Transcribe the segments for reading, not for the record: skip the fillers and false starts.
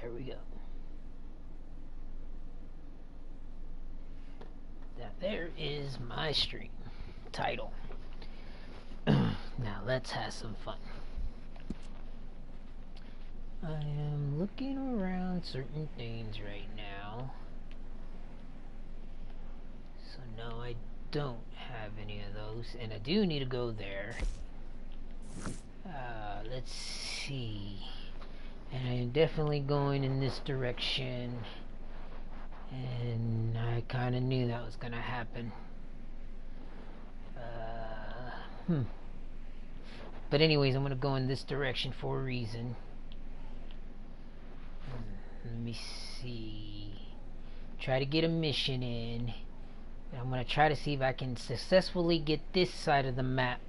There we go. Now there is my stream title. Now let's have some fun. I am looking around certain things right now. So no, I don't have any of those, and I do need to go there. Let's see. And I am definitely going in this direction. And I kind of knew that was going to happen. But anyways, I'm going to go in this direction for a reason. Let me see. Try to get a mission in. I'm going to try to see if I can successfully get this side of the map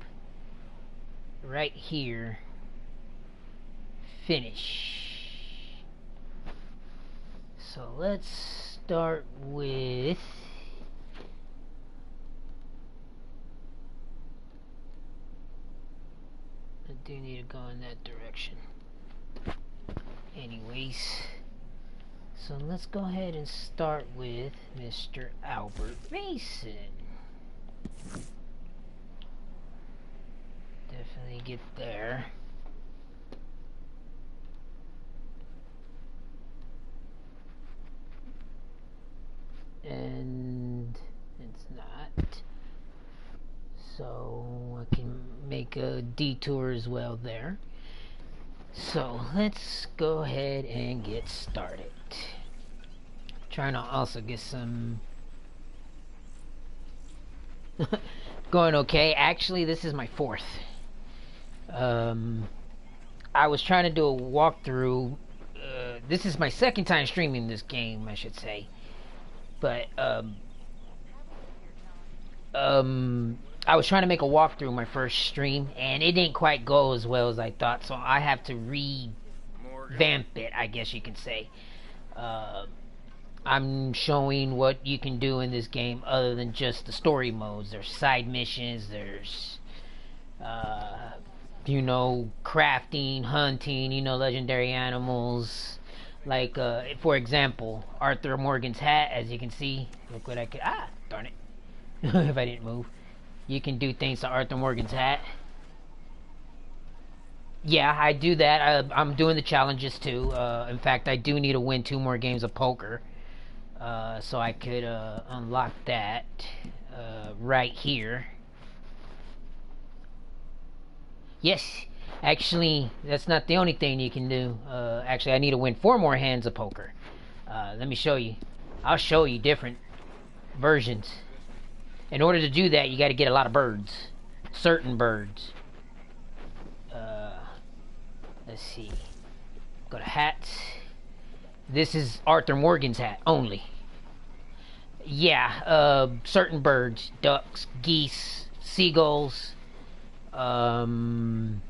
right here finish. So let's start with I do need to go in that direction. Anyways, so let's go ahead and start with Mr. Albert Mason. Definitely get there. And it's not. So I can make a detour as well there. So let's go ahead and get started. Trying to also get some going okay. Actually, this is my fourth. I was trying to do a walkthrough. This is my second time streaming this game, I should say. But I was trying to make a walkthrough my first stream, and it didn't quite go as well as I thought, so I have to revamp it, I guess you can say. I'm showing what you can do in this game other than just the story modes. There's side missions, there's you know, crafting, hunting, you know, legendary animals. Like, for example, Arthur Morgan's hat, as you can see. Look what I could... Ah, darn it. If I didn't move. You can do things to Arthur Morgan's hat. Yeah, I do that. I'm doing the challenges, too. In fact, I do need to win 2 more games of poker. So I could unlock that right here. Yes. Actually, that's not the only thing you can do. Actually, I need to win 4 more hands of poker. Let me show you. I'll show you different versions. In order to do that, you got to get a lot of birds. Certain birds. Let's see. Go to hats. This is Arthur Morgan's hat only. Yeah, certain birds. Ducks, geese, seagulls. Hold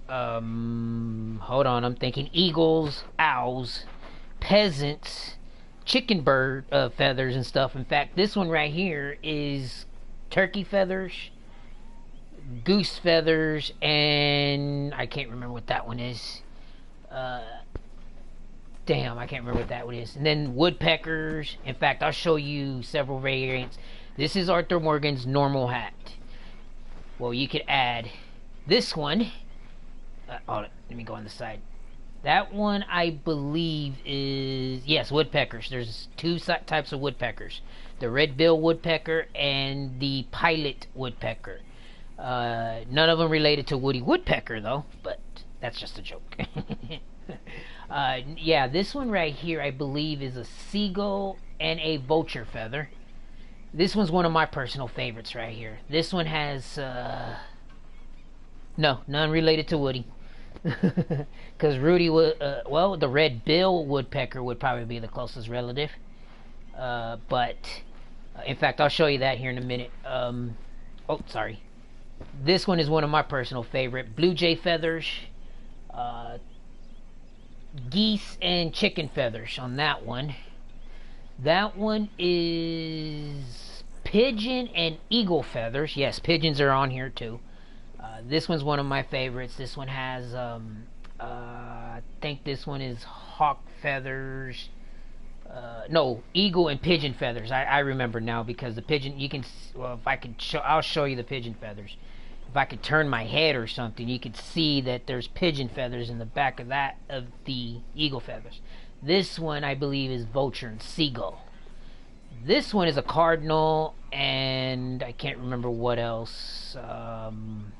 on, I'm thinking eagles, owls, peasants, chicken bird feathers and stuff. In fact, this one right here is turkey feathers, goose feathers, and I can't remember what that one is. Damn, I can't remember what that one is. And then woodpeckers. In fact, I'll show you several variants. This is Arthur Morgan's normal hat. Well, you could add this one. Hold it. Let me go on the side. That one, I believe, is... Yes, woodpeckers. There's 2 types of woodpeckers. The red-billed woodpecker and the pilot woodpecker. None of them related to Woody Woodpecker, though. But that's just a joke. Yeah, this one right here, I believe, is a seagull and a vulture feather. This one's one of my personal favorites right here. This one has... No, none related to Woody. Because Rudy would, well, the red-billed woodpecker would probably be the closest relative. But, in fact, I'll show you that here in a minute. Oh, sorry. This one is one of my personal favorite. Blue jay feathers, geese and chicken feathers on that one. That one is pigeon and eagle feathers. Yes, pigeons are on here too. This one's one of my favorites. This one has, I think this one is hawk feathers. No, eagle and pigeon feathers. I remember now because the pigeon, you can, well, if I could show, I'll show you the pigeon feathers. If I could turn my head or something, you could see that there's pigeon feathers in the back of that, of the eagle feathers. This one, I believe, is vulture and seagull. This one is a cardinal, and I can't remember what else. Dang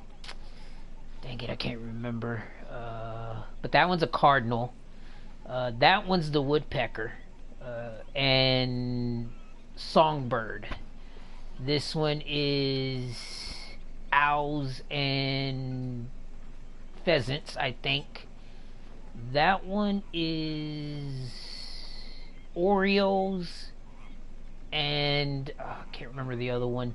it, I can't remember. But that one's a cardinal. That one's the woodpecker. And songbird. This one is owls and pheasants, I think. That one is orioles and I can't remember the other one.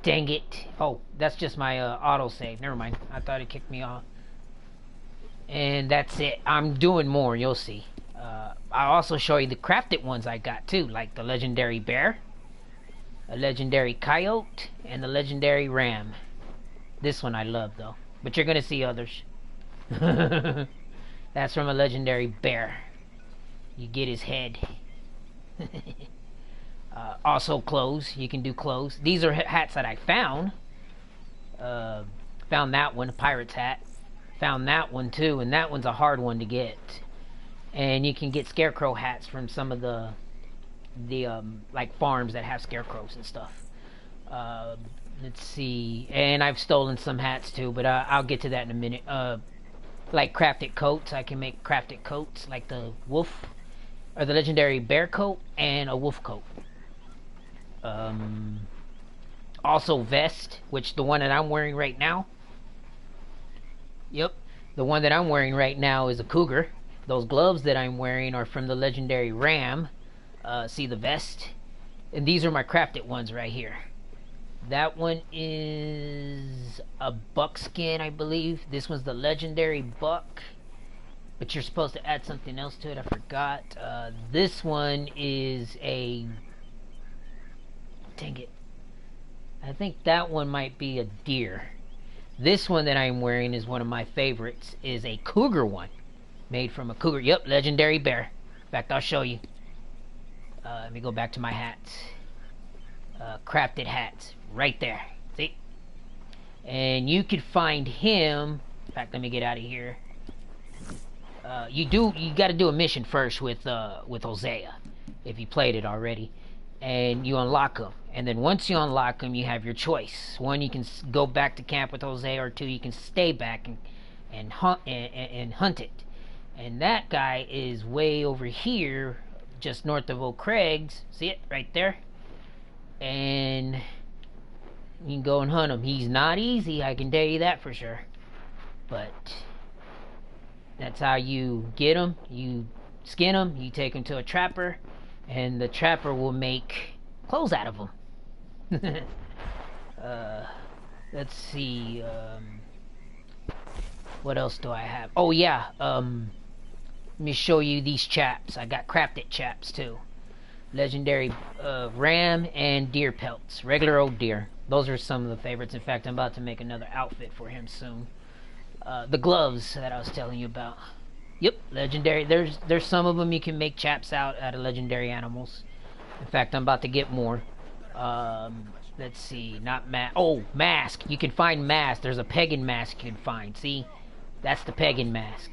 Dang it. Oh, that's just my autosave. Never mind. I thought it kicked me off. And that's it. I'm doing more, you'll see. I'll also show you the crafted ones I got too, like the legendary bear, a legendary coyote, and the legendary ram. This one I love though, but you're gonna see others. That's from a legendary bear. You get his head. Also clothes. You can do clothes. These are hats that I found. Found that one, a pirate's hat. Found that one too, and that one's a hard one to get. And you can get scarecrow hats from some of the like farms that have scarecrows and stuff. Let's see. And I've stolen some hats too, but I'll get to that in a minute. Like crafted coats. I can make crafted coats like the wolf or the legendary bear coat and a wolf coat. Also vest, which the one that I'm wearing right now. Yep, the one that I'm wearing right now is a cougar. Those gloves that I'm wearing are from the legendary ram. See the vest? And these are my crafted ones right here. That one is a buckskin, I believe. This one's the legendary buck. But you're supposed to add something else to it. I forgot. This one is a... Dang it. I think that one might be a deer. This one that I'm wearing is one of my favorites. Is a cougar one. Made from a cougar. Yep, legendary bear. In fact, I'll show you. Let me go back to my hats. Crafted hats. Right there. See? And you could find him... In fact, let me get out of here. You got to do a mission first with Hosea. If you played it already. And you unlock him. And then once you unlock him, you have your choice. One, you can go back to camp with Hosea, or two, you can stay back and hunt it. And that guy is way over here, just north of Oak Craigs. See it right there? And you can go and hunt him. He's not easy, I can tell you that for sure. But that's how you get him. You skin him, you take him to a trapper, and the trapper will make clothes out of him. Let's see. What else do I have? Oh yeah. Let me show you these chaps. I got crafted chaps too. Legendary ram and deer pelts. Regular old deer. Those are some of the favorites. In fact, I'm about to make another outfit for him soon. The gloves that I was telling you about. Yep, legendary. There's some of them you can make chaps out of legendary animals. In fact, I'm about to get more. Let's see. Not mask. Oh, mask. You can find mask. There's a pagan mask you can find. See? That's the pagan mask.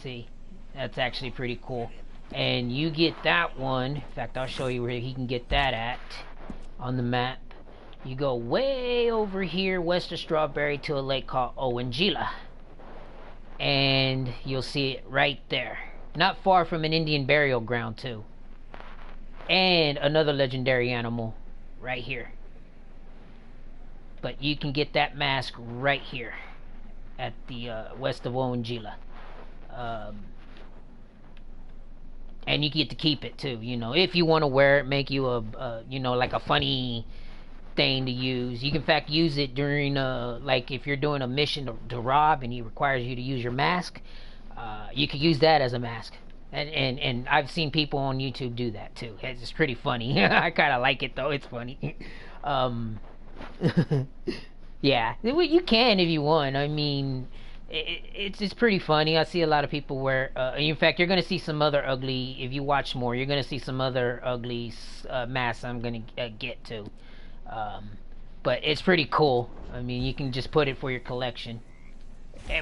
See? That's actually pretty cool. And you get that one. In fact, I'll show you where he can get that at on the map. You go way over here west of Strawberry to a lake called Owangila. And you'll see it right there. Not far from an Indian burial ground too. And another legendary animal right here. But you can get that mask right here at the west of Owangila. And and you get to keep it too. You know, if you want to wear it, make you you know, like a funny thing to use. You can in fact use it during like if you're doing a mission to rob and he requires you to use your mask. You could use that as a mask. And I've seen people on YouTube do that too. It's pretty funny. I kind of like it though. It's funny. Yeah, you can if you want. I mean, it's pretty funny. I see a lot of people wear. In fact, you're gonna see some other ugly. If you watch more, you're gonna see some other ugly masks. I'm gonna get to. But it's pretty cool. I mean, you can just put it for your collection,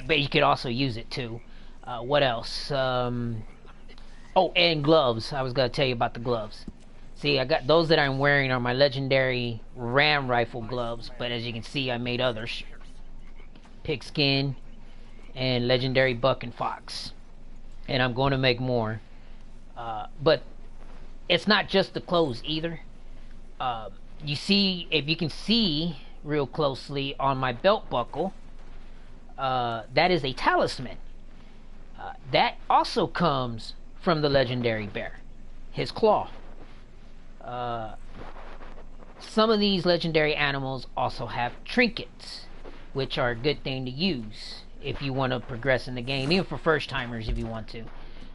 but you could also use it too. What else? Oh, and gloves. I was gonna tell you about the gloves. See, I got those that I'm wearing are my legendary ram rifle gloves, but as you can see, I made others. Pigskin and legendary buck and fox. And I'm going to make more. But it's not just the clothes either. You see, if you can see real closely on my belt buckle, that is a talisman. That also comes from the legendary bear, his claw. Some of these legendary animals also have trinkets, which are a good thing to use if you want to progress in the game, even for first timers if you want to.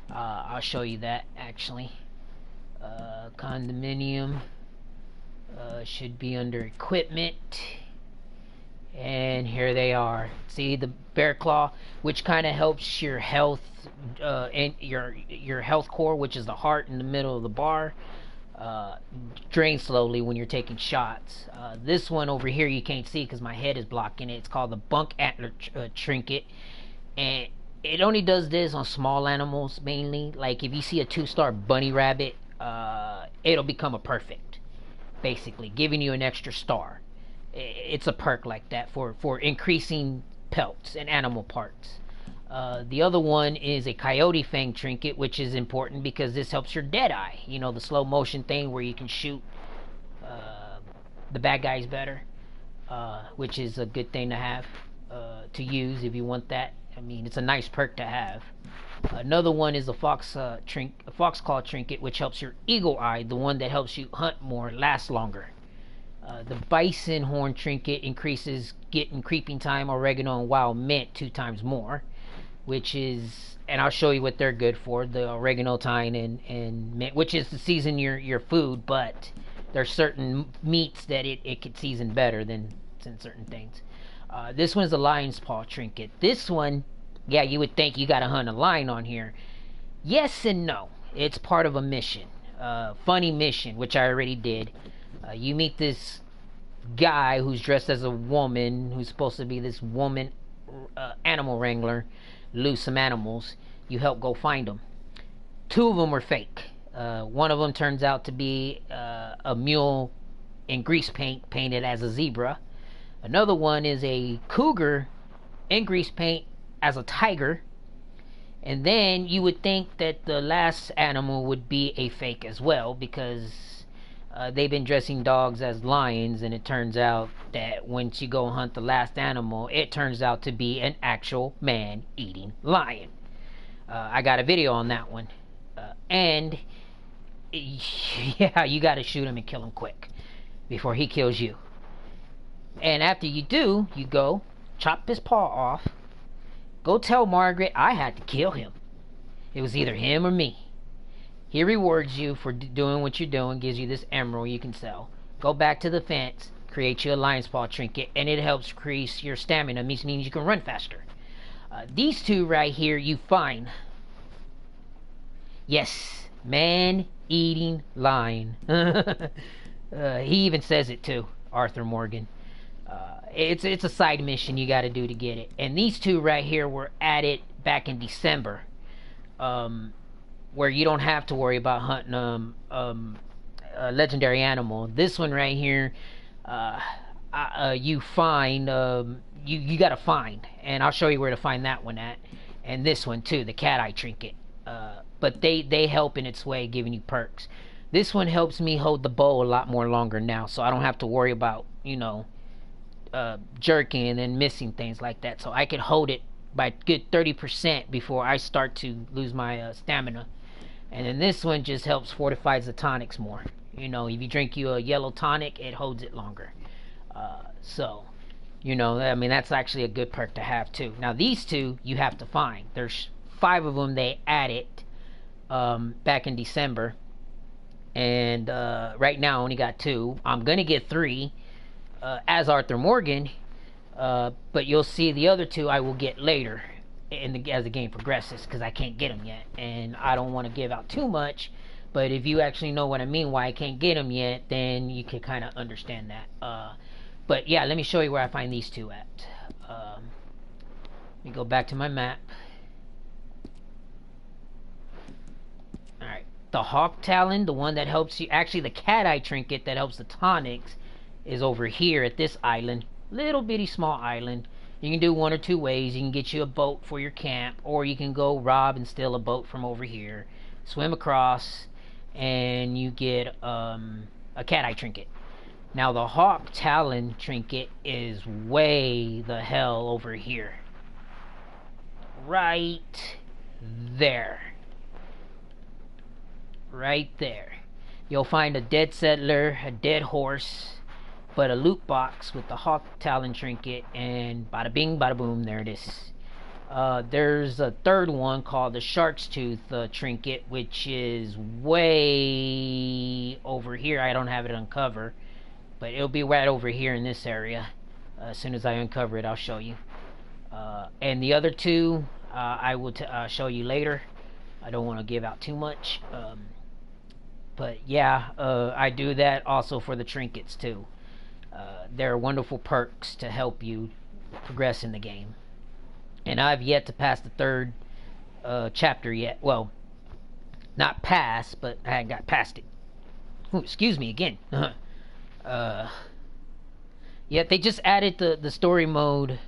I'll show you that actually. Condominium should be under equipment, and here they are. See the bear claw, which kind of helps your health and your health core, which is the heart in the middle of the bar, drain slowly when you're taking shots. This one over here you can't see because my head is blocking it. It's called the bunk antler trinket, and it only does this on small animals mainly. Like if you see a 2-star bunny rabbit, it'll become a perfect, basically giving you an extra star. It's a perk like that for increasing pelts and animal parts. The other one is a Coyote Fang trinket, which is important because this helps your dead eye. You know, the slow motion thing where you can shoot the bad guys better, which is a good thing to have, to use if you want that. I mean, it's a nice perk to have. Another one is a fox claw trinket, which helps your eagle eye, the one that helps you hunt more, last longer. The bison horn trinket increases getting creeping time, oregano, and wild mint 2 times more, which is, and I'll show you what they're good for, the oregano, thyme, and mint, which is to season your food, but there's certain meats that it could season better than certain things. This one's a lion's paw trinket. This one, yeah, you would think you gotta hunt a lion on here. Yes and no. It's part of a mission. Funny mission, which I already did. You meet this guy who's dressed as a woman, who's supposed to be this woman animal wrangler, lose some animals. You help go find them. 2 of them were fake. One of them turns out to be a mule in grease paint, painted as a zebra. Another one is a cougar in grease paint as a tiger. And then you would think that the last animal would be a fake as well, because they've been dressing dogs as lions, and it turns out that once you go hunt the last animal, it turns out to be an actual man-eating lion. I got a video on that one. And yeah, you got to shoot him and kill him quick before he kills you. And after you do, you go chop his paw off, go tell Margaret I had to kill him. It was either him or me. He rewards you for doing what you're doing, gives you this emerald you can sell. Go back to the fence, create you a lion's paw trinket, and it helps increase your stamina, means you can run faster. These 2 right here you find. Yes, man-eating lion. He even says it too, Arthur Morgan. It's a side mission you got to do to get it. And these 2 right here were added back in December, where you don't have to worry about hunting a legendary animal. This one right here, you find, you got to find, and I'll show you where to find that one at. And this one too, the cat eye trinket. But they help in its way, giving you perks. This one helps me hold the bow a lot more longer now, so I don't have to worry about, you know, jerking and missing things like that. So I can hold it by a good 30% before I start to lose my stamina. And then this one just helps fortifies the tonics more. You know, if you drink you a yellow tonic, it holds it longer. So, you know, I mean, that's actually a good perk to have too. Now, these two you have to find. There's 5 of them they added back in December. And right now I only got 2. I'm going to get 3 as Arthur Morgan. But you'll see the other 2 I will get later as the game progresses, because I can't get them yet. And I don't want to give out too much. But if you actually know what I mean, why I can't get them yet, then you can kind of understand that. But yeah, let me show you where I find these 2 at. Let me go back to my map. Alright, the Hawk Talon, the one that helps you, actually the Cat Eye Trinket that helps the tonics, is over here at this island. Little bitty small island. You can do one or 2 ways. You can get you a boat for your camp, or you can go rob and steal a boat from over here, swim across, and you get a Cat Eye Trinket. Now the Hawk Talon Trinket is way the hell over here. Right there. Right there. You'll find a dead settler, a dead horse, but a loot box with the Hawk Talon Trinket, and bada bing, bada boom, there it is. There's a 3rd one called the Shark's Tooth Trinket, which is way over here. I don't have it on cover, but it'll be right over here in this area. As soon as I uncover it, I'll show you. And the other 2, I will show you later. I don't want to give out too much. But yeah, I do that also for the trinkets too. They're wonderful perks to help you progress in the game. And I've yet to pass the 3rd chapter yet. Well, not pass, but I haven't got past it. Ooh, excuse me again. Yeah, they just added the story mode.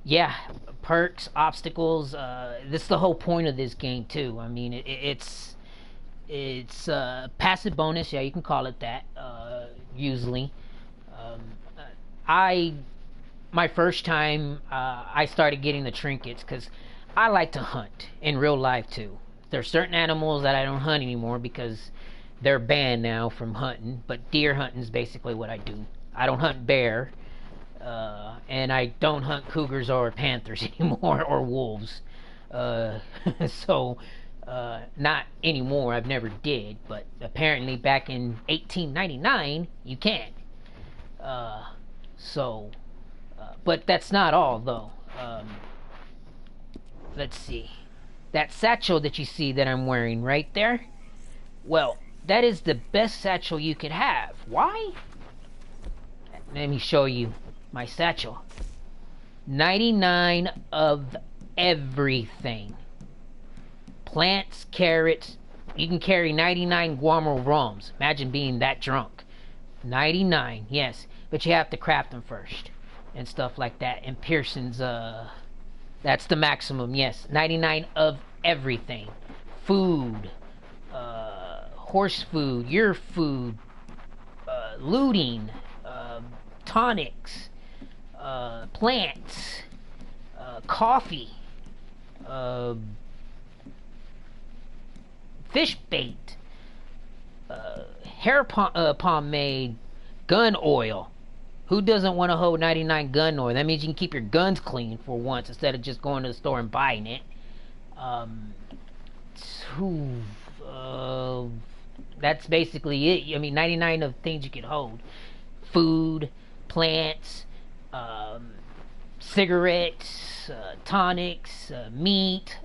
Yeah, perks, obstacles. This is the whole point of this game too. I mean, it's passive bonus. Yeah, you can call it that. Usually, my first time I started getting the trinkets because I like to hunt in real life too. There's certain animals that I don't hunt anymore because they're banned now from hunting. But deer hunting is basically what I do. I don't hunt bear. And I don't hunt cougars or panthers anymore, or wolves. So, not anymore. I've never did, but apparently back in 1899, you can. But that's not all, though. Let's see. That satchel that you see that I'm wearing right there, well, that is the best satchel you could have. Why? Let me show you my satchel. 99 of everything. Plants, carrots. You can carry 99 guamo rums. Imagine being that drunk. 99, yes. But you have to craft them first. And stuff like that. And Pearson's, that's the maximum, yes. 99 of everything. Food. Horse food. Your food. Looting. Tonics. Plants. Coffee. Fish bait. Hair pomade. Gun oil. Who doesn't want to hold 99 gun oil? That means you can keep your guns clean for once instead of just going to the store and buying it. That's basically it. I mean, 99 of things you could hold. Food, plants, cigarettes, tonics, meat,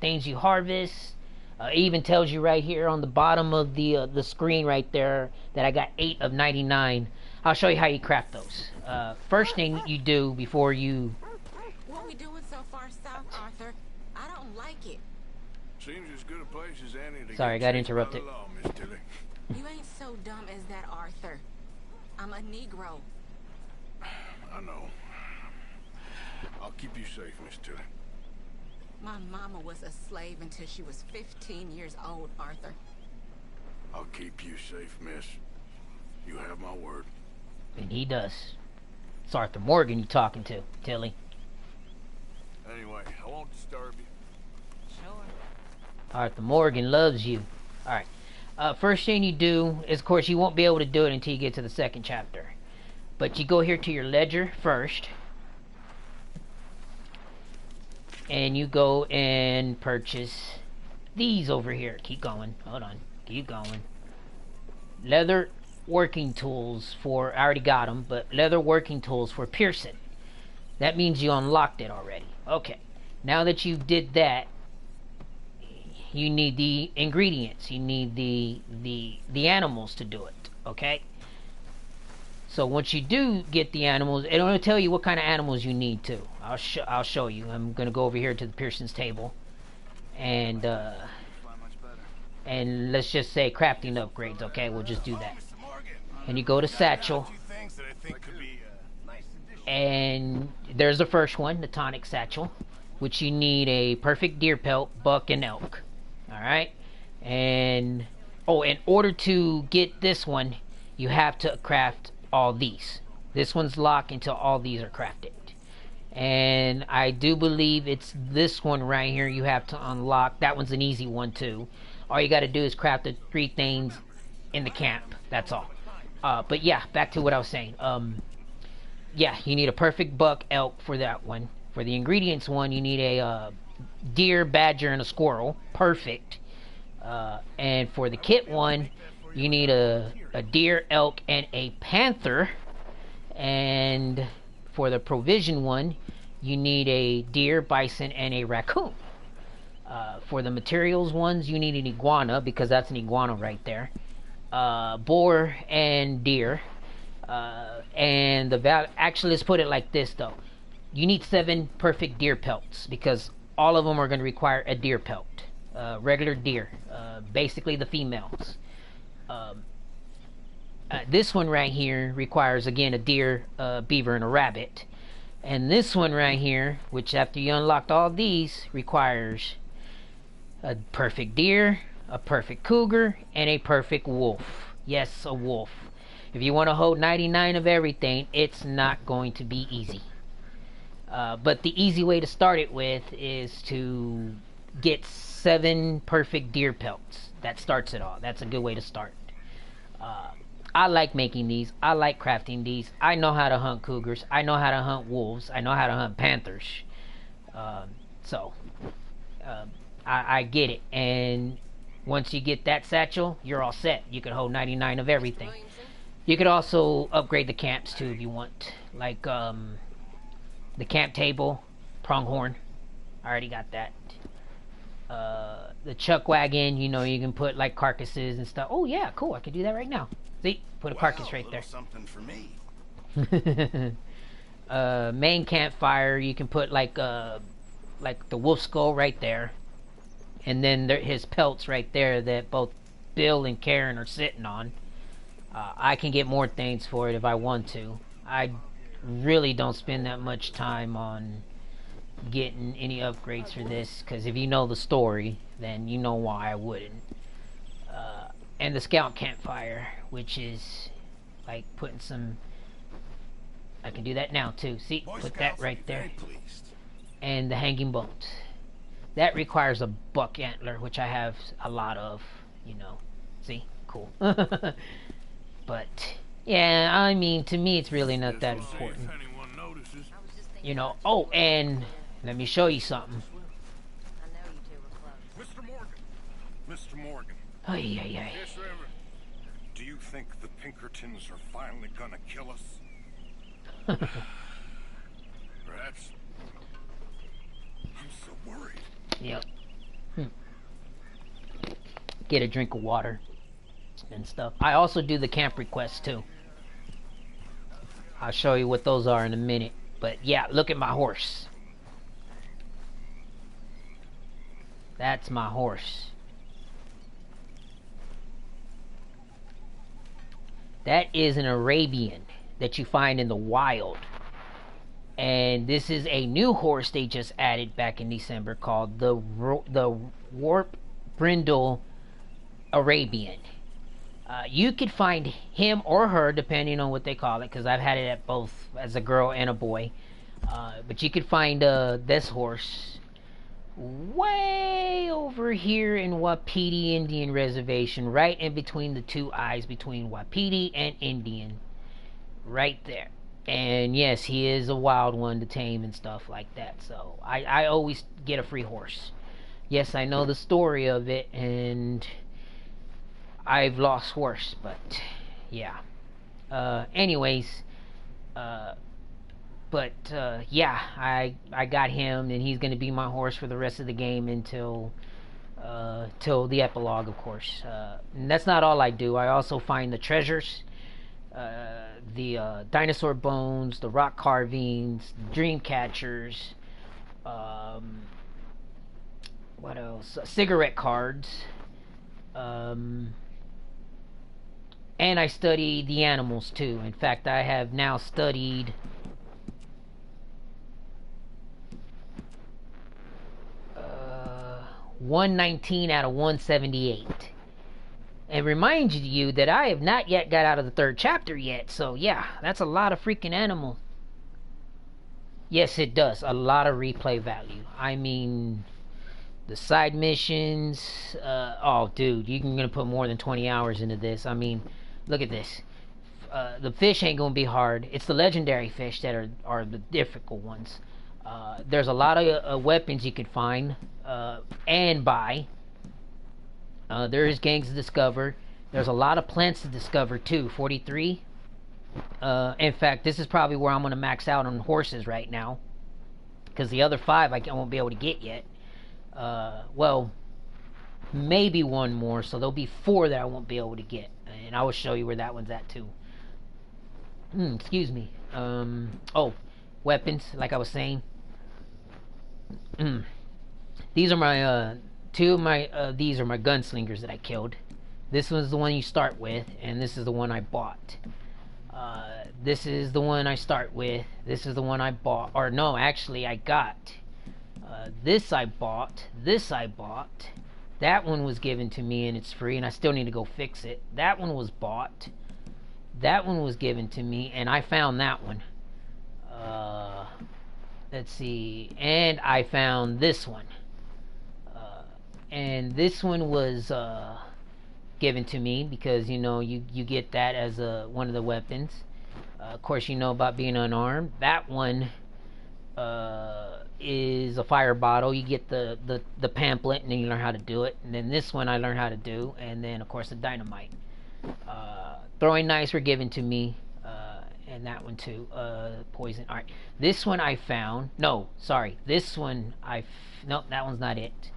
things you harvest. It even tells you right here on the bottom of the screen right there that I got 8 of 99. I'll show you how you craft those. First thing you do before you... What we doing so far south, Arthur? I don't like it. Seems as good a place as any to Sorry, I got interrupted. Law, Miss Tilly. You ain't so dumb as that, Arthur. I'm a Negro. I know. I'll keep you safe, Miss Tilly. My mama was a slave until she was 15 years old, Arthur. I'll keep you safe, miss. You have my word. And he does. It's Arthur Morgan you talking to, Tilly. Anyway, I won't disturb you. Sure. Arthur Morgan loves you. Alright. First thing you do is, of course, you won't be able to do it until you get to the second chapter. But you go here to your ledger first. And you go and purchase these over here. Keep going. Hold on. Keep going. Leather working tools for... I already got them. But leather working tools for piercing. That means you unlocked it already. Okay. Now that you did that, you need the ingredients. You need the animals to do it. Okay? So once you do get the animals, it'll only tell you what kind of animals you need too. I'll show you. I'm gonna go over here to the Pearson's table, and let's just say crafting upgrades. Okay, we'll just do that. And you go to Satchel, and there's the first one, the Tonic Satchel, which you need a perfect deer pelt, buck, and elk. All right, and in order to get this one, you have to craft all these. This one's locked until all these are crafted. And I do believe it's this one right here you have to unlock. That one's an easy one too. All you got to do is craft the 3 things in the camp. That's all. But yeah, back to what I was saying. Yeah, you need a perfect buck, elk for that one. For the ingredients one, you need a deer, badger, and a squirrel. Perfect. And for the kit one, you need a deer, elk, and a panther. And for the provision one, you need a deer, bison, and a raccoon. For the materials ones, you need an iguana, because that's an iguana right there. Boar and deer. And actually, let's put it like this though. You need 7 perfect deer pelts, because all of them are going to require a deer pelt. Regular deer. Basically the females. This one right here requires, again, a deer, beaver, and a rabbit. And this one right here, which after you unlocked all these, requires a perfect deer, a perfect cougar, and a perfect wolf. Yes, a wolf. If you want to hold 99 of everything, it's not going to be easy. But the easy way to start it with is to get 7 perfect deer pelts. That starts it all. That's a good way to start. I like making these. I like crafting these. I know how to hunt cougars. I know how to hunt wolves. I know how to hunt panthers. I get it. And once you get that satchel, you're all set. You can hold 99 of everything. You could also upgrade the camps too if you want. Like the camp table, pronghorn. I already got that. The chuck wagon, you know, you can put like carcasses and stuff. Oh yeah, cool. I can do that right now. See, put a carcass right there. Something for me. Main campfire, you can put like the wolf skull right there, and then his pelts right there that both Bill and Karen are sitting on. I can get more things for it if I want to. I really don't spend that much time on getting any upgrades for this, because if you know the story, then you know why I wouldn't. And the scout campfire, which is like putting some... I can do that now too. See, put that right there. And the hanging bones. That requires a buck antler, which I have a lot of, you know. See? Cool. But, yeah, I mean, to me, it's really not that important. You know, oh, and let me show you something. Mr. Morgan. Mr. Morgan. Oh, yeah. Yes, Reverend. Do you think the Pinkertons are finally gonna kill us? Perhaps. I'm so worried. Yep. Get a drink of water and stuff. I also do the camp requests too. I'll show you what those are in a minute. But yeah, look at my horse. That's my horse. That is an Arabian that you find in the wild. And this is a new horse they just added back in December called the Warp Brindle Arabian. You could find him or her, depending on what they call it, because I've had it at both as a girl and a boy. But you could find this horse way over here in Wapiti Indian Reservation, right in between the two eyes between Wapiti and Indian, right there. And yes, he is a wild one to tame and stuff like that, so I always get a free horse. Yes, I know the story of it, and I've lost horse, but yeah. Anyways, yeah, I got him, and he's gonna be my horse for the rest of the game until till the epilogue, of course. And that's not all I do. I also find the treasures, the dinosaur bones, the rock carvings, dream catchers. What else? Cigarette cards. And I study the animals too. In fact, I have now studied 119 out of 178. And remind you that I have not yet got out of the 3rd chapter yet. So yeah, that's a lot of freaking animals. Yes, it does. A lot of replay value. I mean, the side missions. Oh, dude, you're gonna put more than 20 hours into this. I mean, look at this. The fish ain't gonna be hard. It's the legendary fish that are the difficult ones. There's a lot of weapons you could find and buy. There is gangs to discover. There's a lot of plants to discover too. 43. In fact, this is probably where I'm gonna max out on horses right now, because the other 5 I won't be able to get yet. Well, maybe one more, so there'll be 4 that I won't be able to get, and I will show you where that one's at too. Excuse me. Oh, weapons, like I was saying. These are my 2 of my these are my gunslingers that I killed. This one's the one you start with, and this is the one I bought. This is the one I start with. This is the one I bought, or no, actually I got. This I bought. This I bought. That one was given to me and it's free, and I still need to go fix it. That one was bought. That one was given to me, and I found that one. Let's see. And I found this one. And this one was given to me because, you know, you get that as one of the weapons. Of course, you know about being unarmed. That one is a fire bottle. You get the pamphlet, and then you learn how to do it. And then this one I learned how to do. And then, of course, the dynamite. Throwing knives were given to me. And that one too. Poison. Alright. This one I found. No, sorry. This one nope, that one's not it.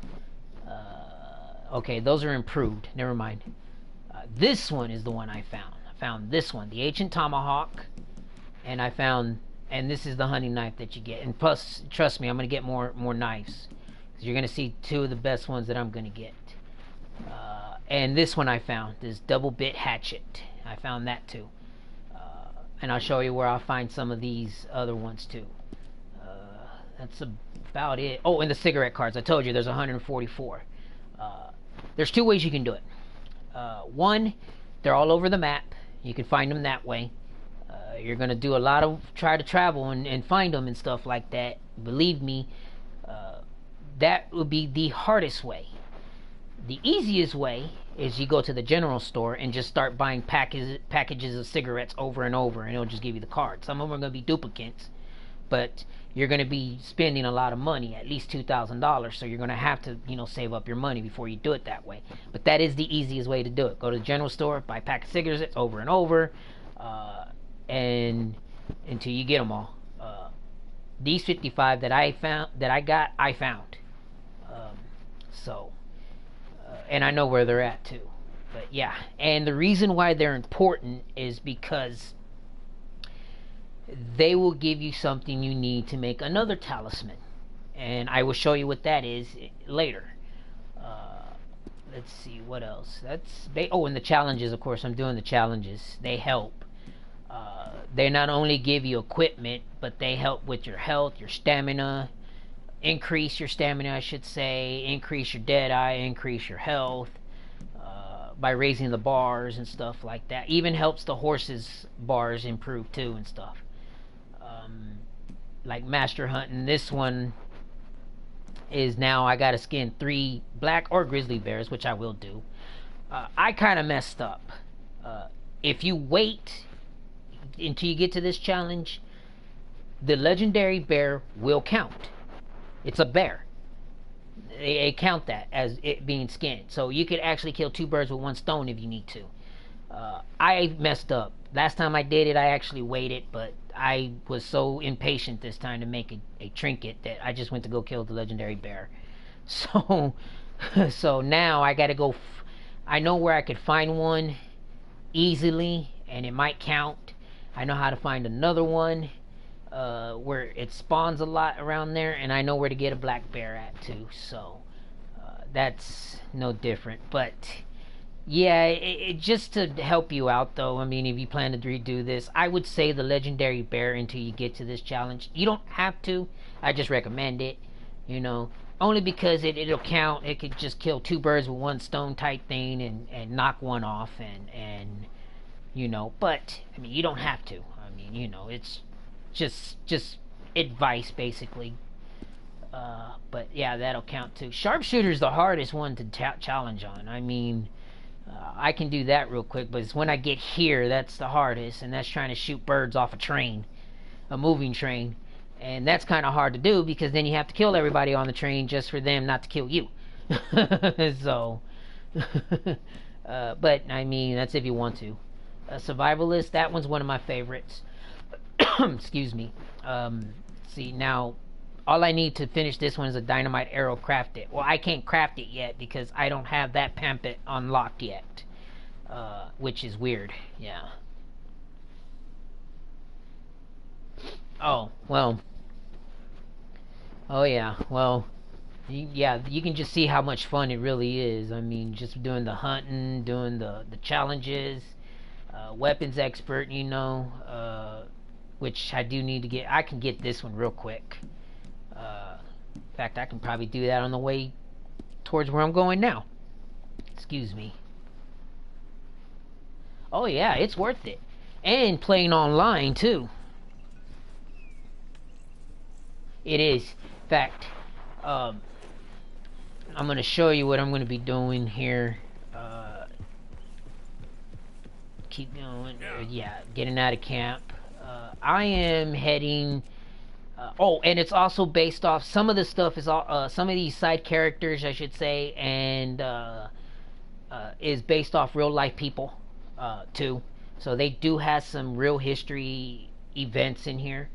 Okay, those are improved. Never mind. This one is the one I found. I found this one, the ancient tomahawk, and and this is the hunting knife that you get. And plus, trust me, I'm gonna get more knives. You're gonna see 2 of the best ones that I'm gonna get. And this one I found, this double bit hatchet. I found that too. And I'll show you where I'll find some of these other ones too. That's about it. Oh, and the cigarette cards. I told you there's 144. There's 2 ways you can do it. One, they're all over the map. You can find them that way. You're going to do a lot of try to travel and find them and stuff like that. Believe me, that would be the hardest way. The easiest way is you go to the general store and just start buying packages of cigarettes over and over, and it'll just give you the card. Some of them are going to be duplicates, but you're going to be spending a lot of money, at least $2,000, so you're going to have to, you know, save up your money before you do it that way. But that is the easiest way to do it. Go to the general store, buy a pack of cigarettes over and over, and until you get them all. These 55 that I found. And I know where they're at too. But yeah, and the reason why they're important is because they will give you something you need to make another talisman, and I will show you what that is later. Let's see what else. And the challenges, of course. I'm doing the challenges. They help. They not only give you equipment, but they help with your health, your stamina. Increase your stamina, I should say. Increase your deadeye. Increase your health by raising the bars and stuff like that. Even helps the horses' bars improve too and stuff. Like master hunting. This one is now I gotta skin 3 black or grizzly bears, which I will do. I kind of messed up. If you wait until you get to this challenge, the legendary bear will count. It's a bear. They count that as it being skinned. So you could actually kill 2 birds with 1 stone if you need to. I messed up. Last time I did it, I actually waited, but I was so impatient this time to make a trinket that I just went to go kill the legendary bear. So, so now I gotta go. I know where I could find one easily, and it might count. I know how to find another one where it spawns a lot around there, and I know where to get a black bear at too. So that's no different. But yeah, it just to help you out though. I mean, if you plan to redo this, I would say the legendary bear until you get to this challenge. You don't have to. I just recommend it. You know, only because it'll count. It could just kill 2 birds with 1 stone type thing and knock one off and you know. But I mean, you don't have to. I mean, you know, it's just advice basically. But yeah, that'll count too. Sharpshooter's the hardest one to challenge on. I mean, I can do that real quick, but it's when I get here that's the hardest, and that's trying to shoot birds off a moving train, and that's kind of hard to do because then you have to kill everybody on the train just for them not to kill you. So, but I mean, that's if you want to. Survivalist, that one's one of my favorites. Excuse me. See, now all I need to finish this one is a dynamite arrow crafted. Well, I can't craft it yet because I don't have that pamphlet unlocked yet, which is weird. Yeah. Oh, well. Oh, yeah. Well, yeah, you can just see how much fun it really is. I mean, just doing the hunting, doing the challenges, weapons expert, you know, which I do need to get. I can get this one real quick. In fact, I can probably do that on the way towards where I'm going now. Excuse me. Oh yeah, it's worth it. And playing online too. It is. In fact, I'm going to show you what I'm going to be doing here. Keep going. Yeah, getting out of camp. I am heading... oh, and it's also based off... Some of the stuff is... some of these side characters, I should say, and is based off real life people, too. So they do have some real history events in here.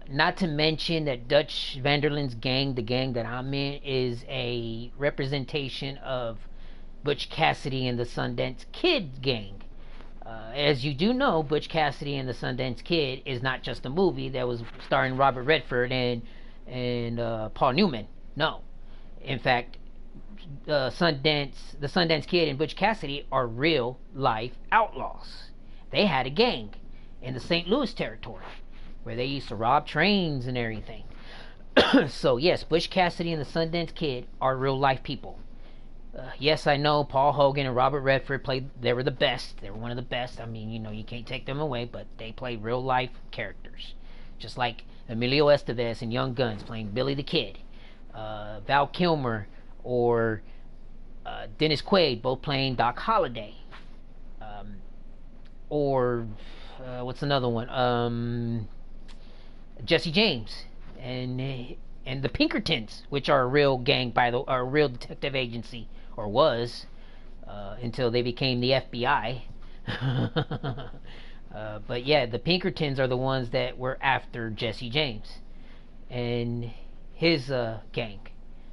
Not to mention that Dutch Vanderland's gang, the gang that I'm in, is a representation of Butch Cassidy and the Sundance Kid gang. As you do know, Butch Cassidy and the Sundance Kid is not just a movie that was starring Robert Redford and Paul Newman. No. In fact, the Sundance Kid and Butch Cassidy are real life outlaws. They had a gang in the St. Louis territory where they used to rob trains and everything. So yes, Butch Cassidy and the Sundance Kid are real life people. Yes, I know Paul Hogan and Robert Redford they were the best. They were one of the best. I mean, you know, you can't take them away, but they play real life characters. Just like Emilio Estevez in Young Guns playing Billy the Kid. Val Kilmer or Dennis Quaid both playing Doc Holliday. Or what's another one? Jesse James and the Pinkertons, which are a real gang a real detective agency, or was, until they became the FBI. But yeah, the Pinkertons are the ones that were after Jesse James and his gang.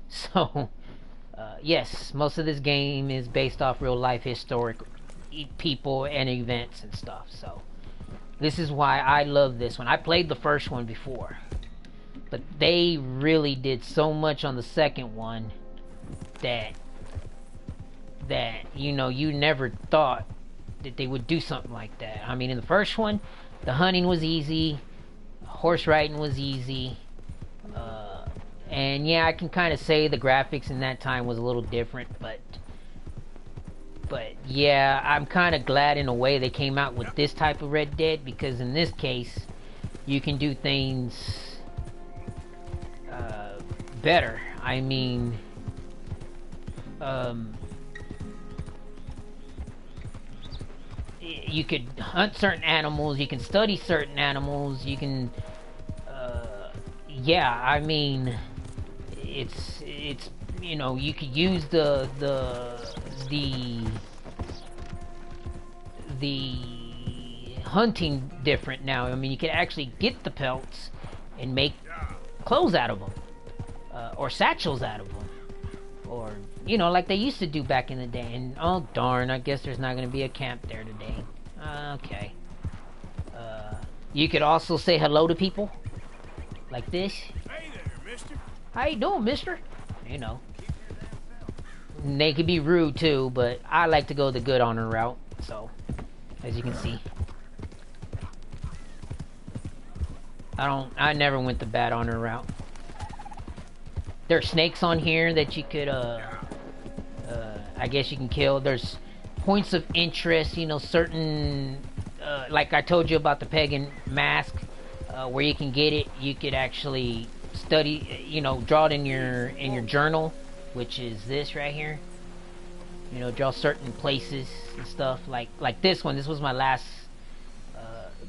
So yes, most of this game is based off real life historic people and events and stuff. So this is why I love this one. I played the first one before, but they really did so much on the second one that you know, you never thought that they would do something like that. I mean, in the first one, the hunting was easy, horse riding was easy, and yeah, I can kind of say the graphics in that time was a little different, but yeah, I'm kind of glad in a way they came out with this type of Red Dead, because in this case, you can do things better. I mean, you could hunt certain animals, you can study certain animals, you can, yeah, I mean, it's you know, you could use the hunting different now. I mean, you can actually get the pelts and make clothes out of them, or satchels out of them, or you know, like they used to do back in the day. And oh darn, I guess there's not going to be a camp there today. Okay. You could also say hello to people like this. Hey there, mister. How you doing, mister? You know. And they could be rude too, but I like to go the good honor route. So, as you can see, I never went the bad honor route. There are snakes on here that you could, I guess you can kill. There's points of interest, you know, certain, like I told you about the pagan mask, where you can get it. You could actually study, you know, draw it in your journal, which is this right here. You know, draw certain places and stuff. Like this one. This was my last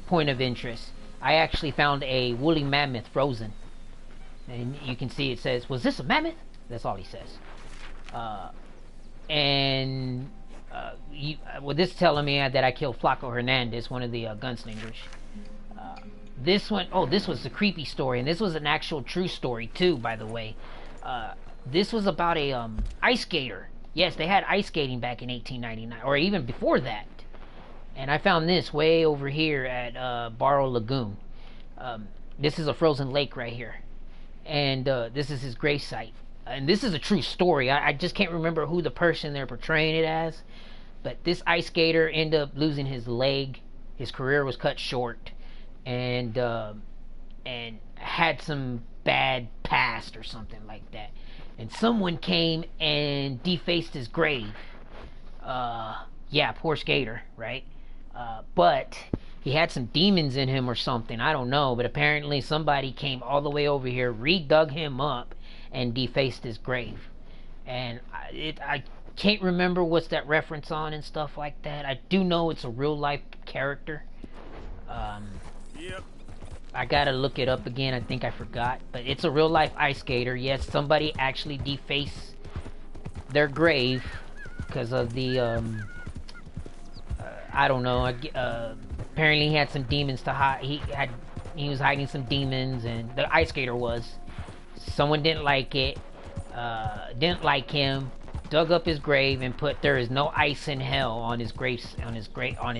point of interest. I actually found a woolly mammoth frozen. And you can see it says, "Was this a mammoth?" That's all he says. Well, this is telling me that I killed Flaco Hernandez, one of the gunslingers. This one, oh, this was the creepy story, and this was an actual true story too, by the way. This was about a ice skater. Yes, they had ice skating back in 1899, or even before that. And I found this way over here at Barrow Lagoon. This is a frozen lake right here. And this is his grave site. And this is a true story. I just can't remember who the person they're portraying it as. But this ice skater ended up losing his leg. His career was cut short. And had some bad past or something like that. And someone came and defaced his grave. Yeah, poor skater, right? But he had some demons in him or something. I don't know. But apparently somebody came all the way over here, redug him up, and defaced his grave. And I can't remember what's that reference on and stuff like that. I do know it's a real life character. Yep. I gotta look it up again. I think I forgot. But it's a real life ice skater. Yes, somebody actually defaced their grave because of the I don't know. Apparently he had some demons to hide. He was hiding some demons, and the ice skater was. Someone didn't like it. Didn't like him. Dug up his grave and put "There is no ice in hell" on his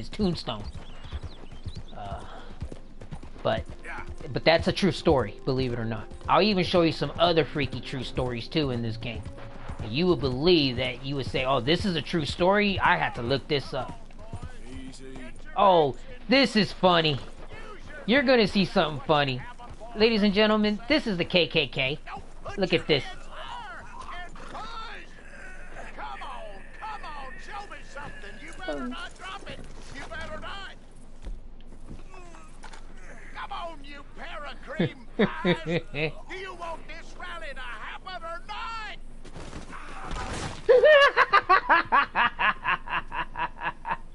tombstone. But that's a true story, believe it or not. I'll even show you some other freaky true stories too in this game. And you would believe that you would say, "Oh, this is a true story. I have to look this up." Oh, this is funny. You're gonna see something funny. Ladies and gentlemen, this is the KKK. Look at this. Come on, show me something. You better not drop it. You better not. Come on, you pair of cream pies. Do you want this rally to happen or not?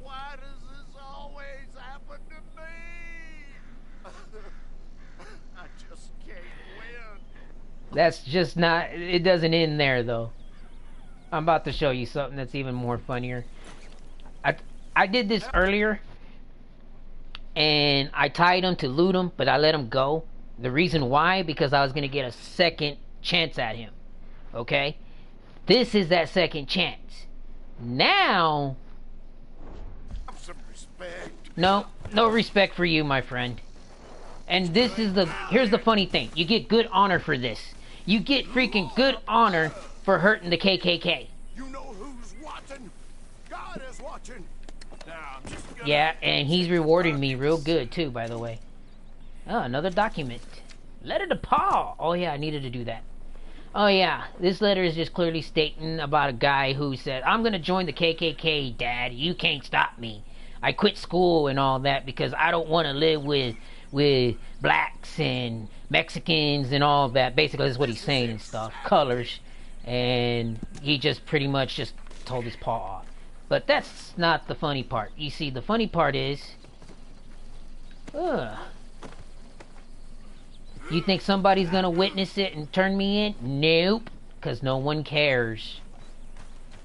Why does this always happen to me? I just can't win. That's just not... It doesn't end there, though. I'm about to show you something that's even more funnier. I did this earlier, and I tied him to loot him, but I let him go. The reason why, because I was going to get a second chance at him. Okay? This is that second chance. Now... Some respect. No respect for you, my friend. And this is here's the funny thing. You get good honor for this. You get freaking good honor for hurting the KKK. You know who's watching? God is watching. Now, I'm just gonna... Yeah, and he's rewarding me real good too, by the way. Oh, another document. Letter to Paw. Oh yeah, I needed to do that. Oh yeah, this letter is just clearly stating about a guy who said, "I'm gonna join the KKK, Dad. You can't stop me. I quit school and all that because I don't want to live with with blacks and Mexicans and all that. Basically, that's what he's saying and stuff. Colors. And he just pretty much just told his paw off. But that's not the funny part. You see, the funny part is... You think somebody's gonna witness it and turn me in? Nope. Because no one cares.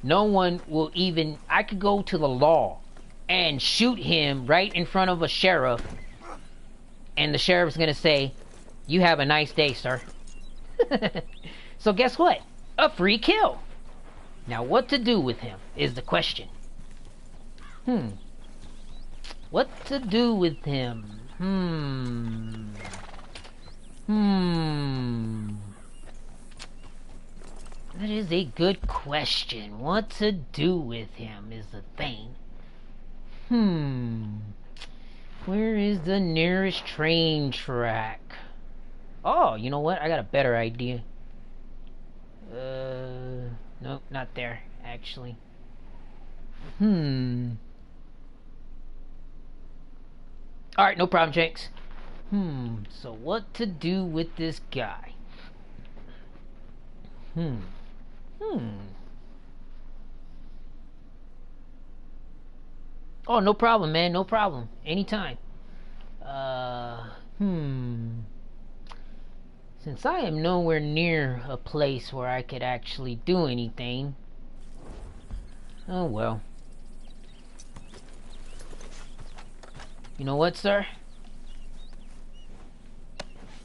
No one will even... I could go to the law and shoot him right in front of a sheriff. And the sheriff's gonna say, "You have a nice day, sir." So guess what? A free kill. Now what to do with him is the question. What to do with him? That is a good question. What to do with him is the thing. Where is the nearest train track? Oh, you know what? I got a better idea. Nope, not there, actually. Alright, no problem, Jenks. So what to do with this guy? Oh, no problem, man. No problem. Anytime. Since I am nowhere near a place where I could actually do anything. Oh, well. You know what, sir?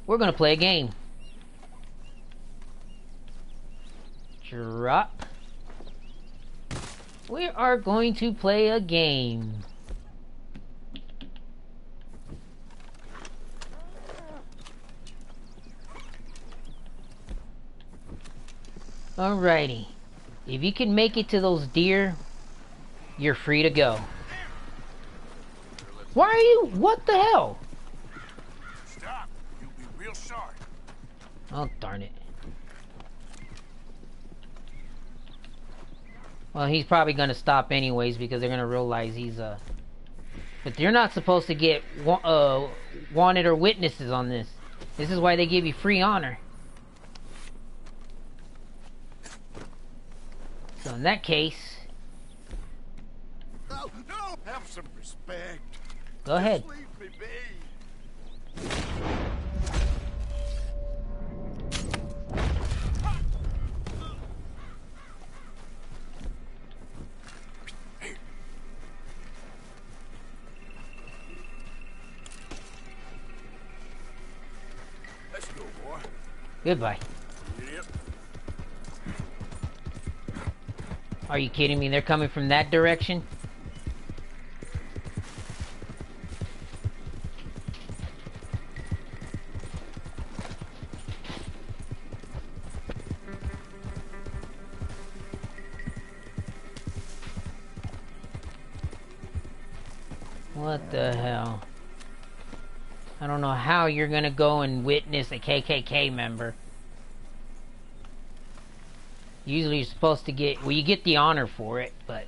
We're gonna play a game. Drop. We are going to play a game. Alrighty. If you can make it to those deer, you're free to go. Why are you... What the hell? Stop. You'll be real sorry. Oh, darn it. Well, he's probably gonna stop anyways because they're gonna realize he's But they're not supposed to get wanted or witnesses on this. This is why they give you free honor. So in that case... No, no! Have some respect. Go ahead. Just leave me be. Let's go, boy. Goodbye. Yep. Are you kidding me? They're coming from that direction? What the hell? I don't know how you're gonna go and witness a KKK member. Usually you're supposed to get... Well, you get the honor for it, but...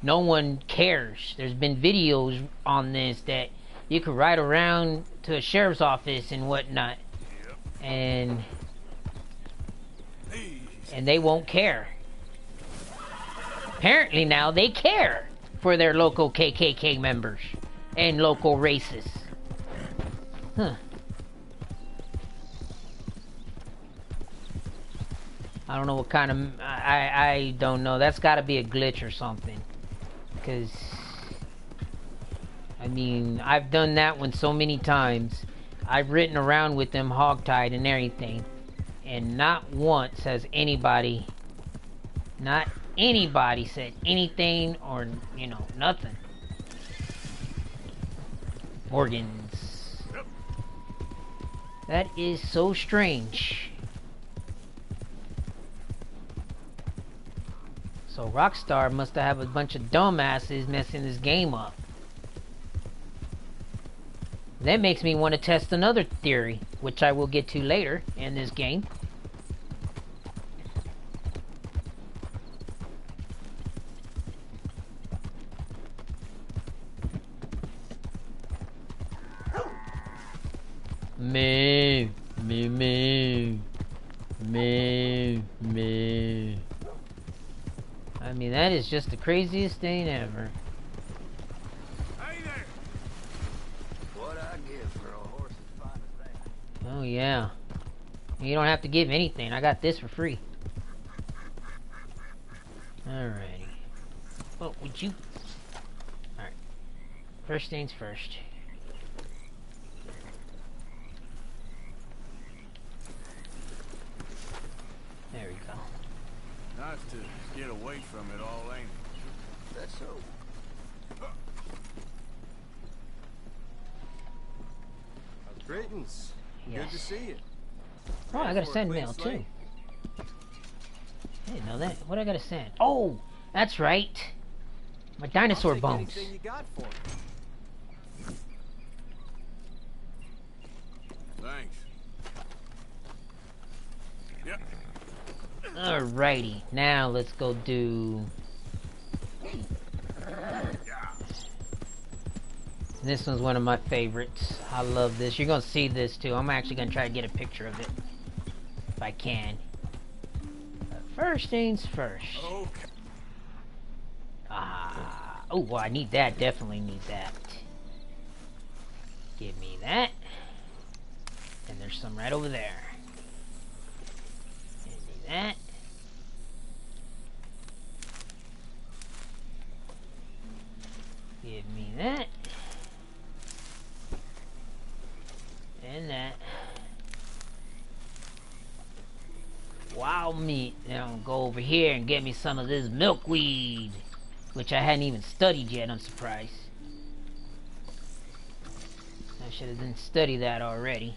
No one cares. There's been videos on this that you could ride around to a sheriff's office and whatnot. And they won't care. Apparently now they care for their local KKK members and local racists. Huh. I don't know what kind of... I don't know. That's got to be a glitch or something. Because... I mean, I've done that one so many times. I've ridden around with them hogtied and everything. And not once has anybody... Not anybody said anything or, you know, nothing. Organs. That is so strange. So Rockstar must have a bunch of dumbasses messing this game up. That makes me want to test another theory, which I will get to later in this game. Moo, moo, moo, moo, moo. I mean, that is just the craziest thing ever. Hey there! What I give for a horse's finest thing. Oh yeah. You don't have to give anything. I got this for free. Alrighty. Oh, would you? Alright. First things first. There we go. Nice to get away from it all, ain't it? That's so. Greetings. Yes. Good to see you. Oh, I gotta send mail too. I didn't know that. What I gotta send? Oh, that's right. My dinosaur I'll take bones. anything you got for me. Thanks. Yep. Alrighty, now let's go do. This one's one of my favorites. I love this. You're gonna see this too. I'm actually gonna try to get a picture of it if I can. But first things first. Okay. Oh, well, I need that. Definitely need that. Give me that. And there's some right over there. Give me that. Give me that. And that. Wild meat. Now I'll go over here and get me some of this milkweed, which I hadn't even studied yet. I'm surprised. I should have done study that already.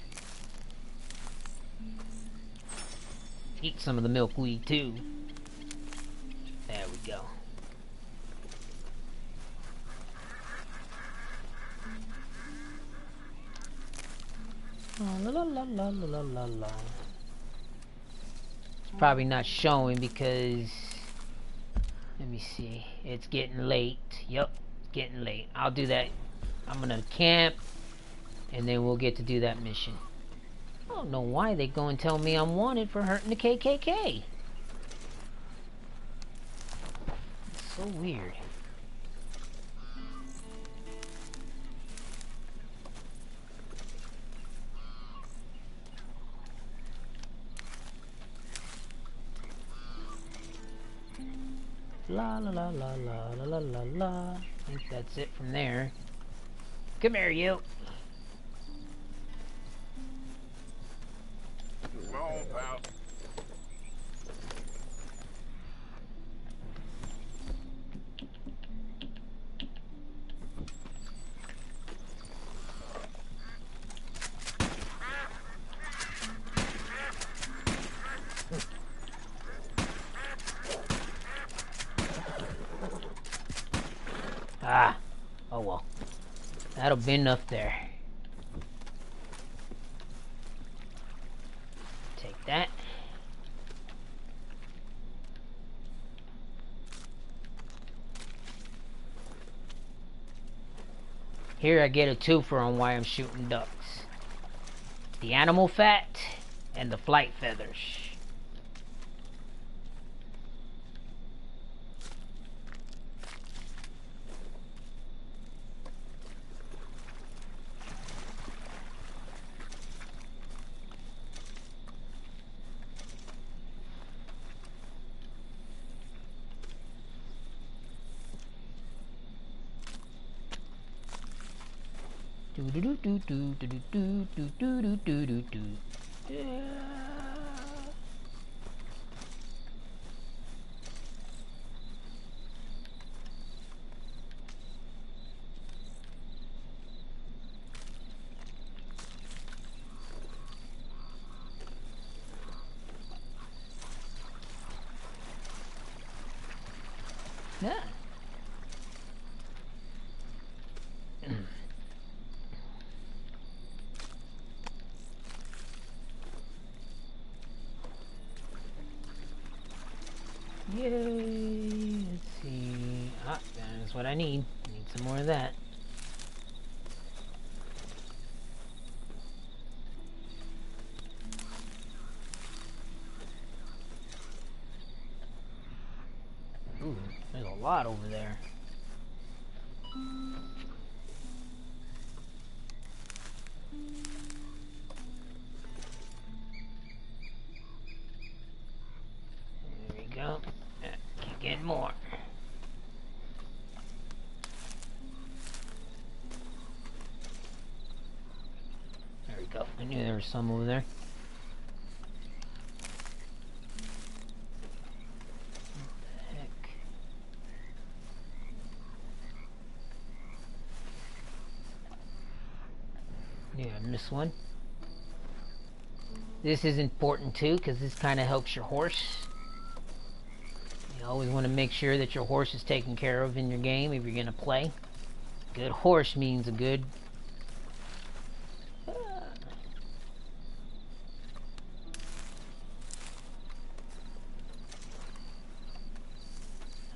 Eat some of the milkweed too. There we go. Oh, la la la la la la la. It's probably not showing because, let me see, it's getting late. Yep, it's getting late. I'll do that. I'm gonna camp and then we'll get to do that mission. I don't know why they go and tell me I'm wanted for hurting the KKK. It's so weird. La la la la la la la la la. I think that's it from there. Come here, you. Come on, pal. Ah. Oh well. That'll be enough there. Take that. Here I get a twofer on why I'm shooting ducks. The animal fat and the flight feathers. Do do do do do do do do do do do do. Yeah. Yeah. Yay! Let's see. Ah, that's what I need. Need some more of that. lot over there. There we go. Keep getting more. There we go. I knew there was some over there. Yeah, I missed one. This is important too, because this kind of helps your horse. You always want to make sure that your horse is taken care of in your game if you're going to play. Good horse means a good...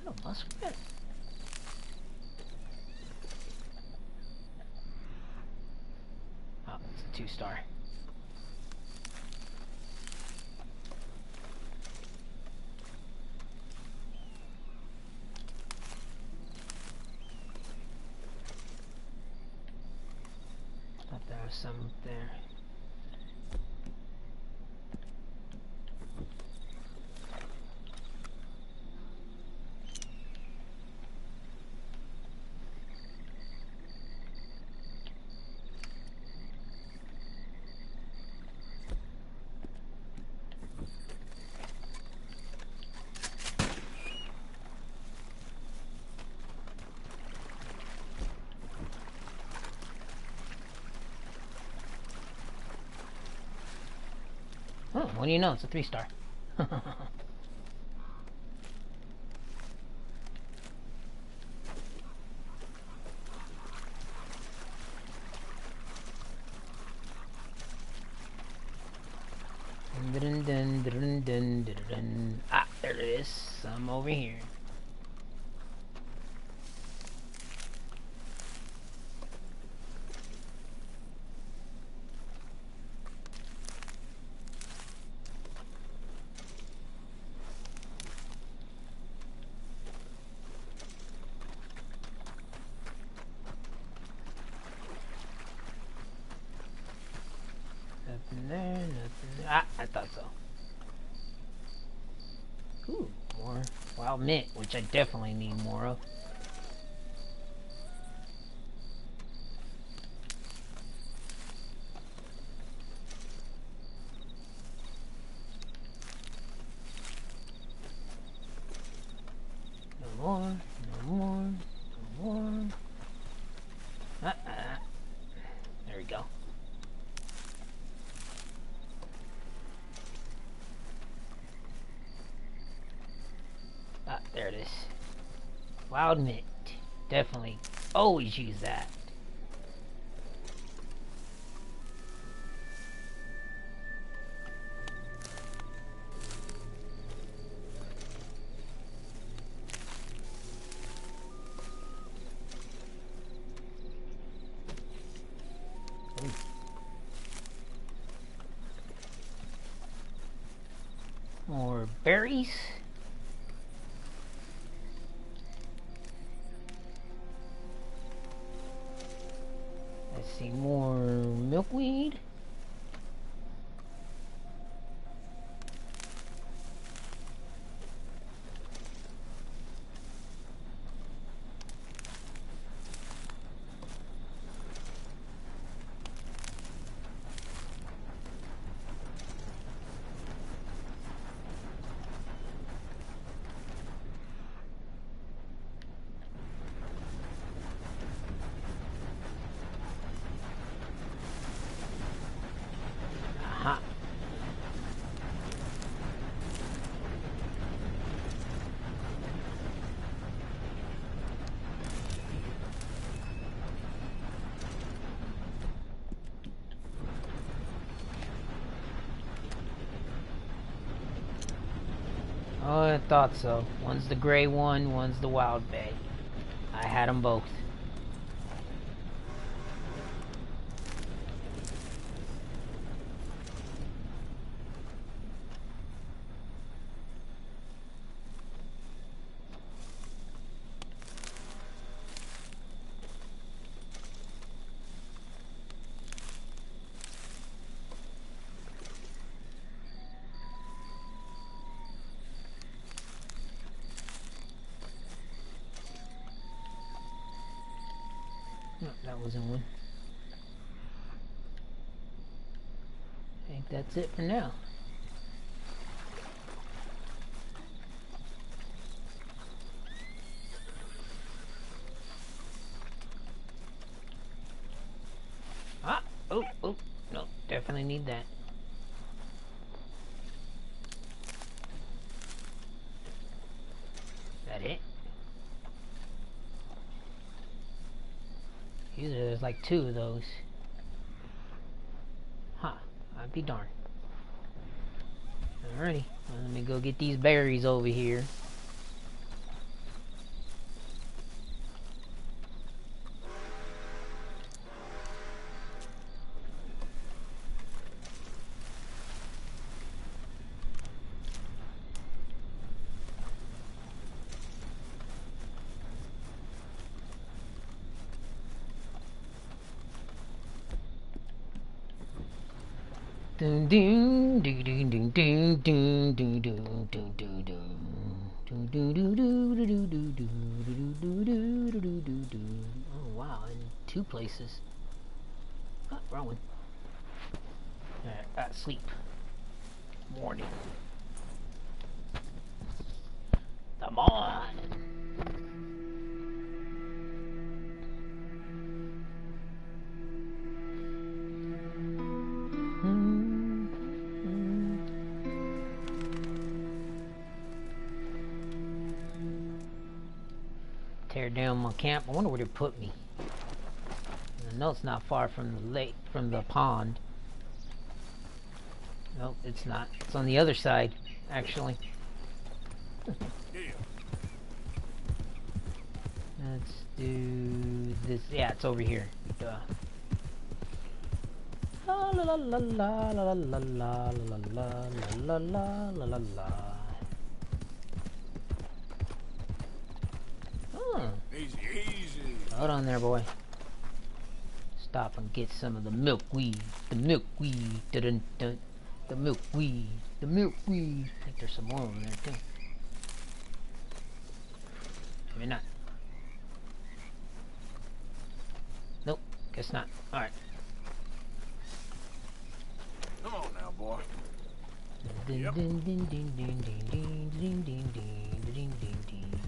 Oh, muskrat. Oh, it's a 2-star. Thought there was some up there. Oh, what do you know? It's a 3-star. Ah, there it is. Some over here. Nothing there, nothing there. Ah, I thought so. Ooh, more wild mint, which I definitely need more of. No more, no more, no more. There we go. Ah, there it is. Wild mint. Definitely always use that. Ooh. More berries. Let's see, more milkweed. Aha. Oh, I thought so. One's the gray one, one's the wild bay. I had them both. No, that wasn't one. I think that's it for now. Ah! Oh, oh, no, definitely need that. That it? Usually there's like 2 of those. Huh, I'd be darned. Alrighty, well, let me go get these berries over here. Dun dun dun dun dun dun dun dun dun dun dun dun. Oh wow, in 2 places. Oh, wrong one. Alright, sleep. Morning. Come on. Tear down my camp. I wonder where they put me. I know it's not far from the lake, from the pond. Nope, it's not. It's on the other side, actually. Let's do this. Yeah, it's over here. Duh. La la la la la la la la la la la la la la. Easy, easy. Hold on there, boy. Stop and get some of the milkweed. The milkweed. Dun dun. The milkweed. The milkweed. I think there's some more over there too. Maybe not. Nope. Guess not. All right. Come on now, boy. Ding Yep. ding ding ding ding ding ding ding ding ding ding ding ding.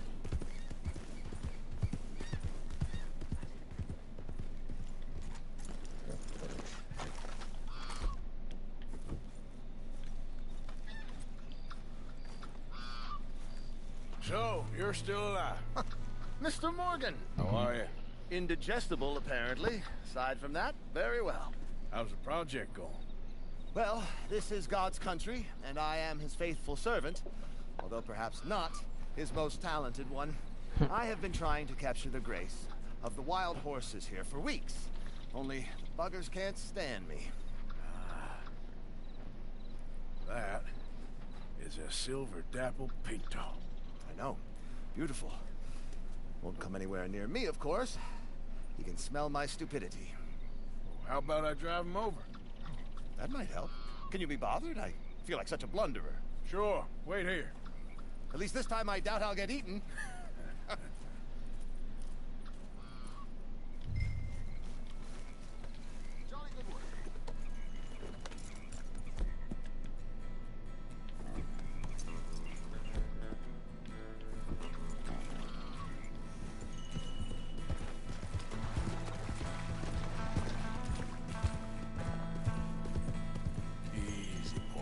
So, you're still alive. Mr. Morgan. How are you? Indigestible, apparently. Aside from that, very well. How's the project going? Well, this is God's country, and I am his faithful servant, although perhaps not his most talented one. I have been trying to capture the grace of the wild horses here for weeks. Only the buggers can't stand me. That is a silver dapple pinto. I know. Beautiful. Won't come anywhere near me, of course. He can smell my stupidity. How about I drive him over? That might help. Can you be bothered? I feel like such a blunderer. Sure. Wait here. At least this time I doubt I'll get eaten. Jolly good work. Easy, boy.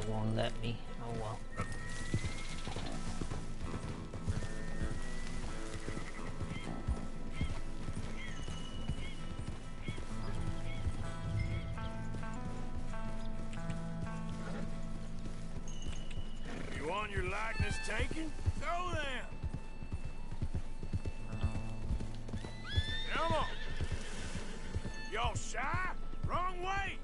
It won't let me. Oh well. You want your likeness taken? Go then. Come on. Y'all shy? Wrong way.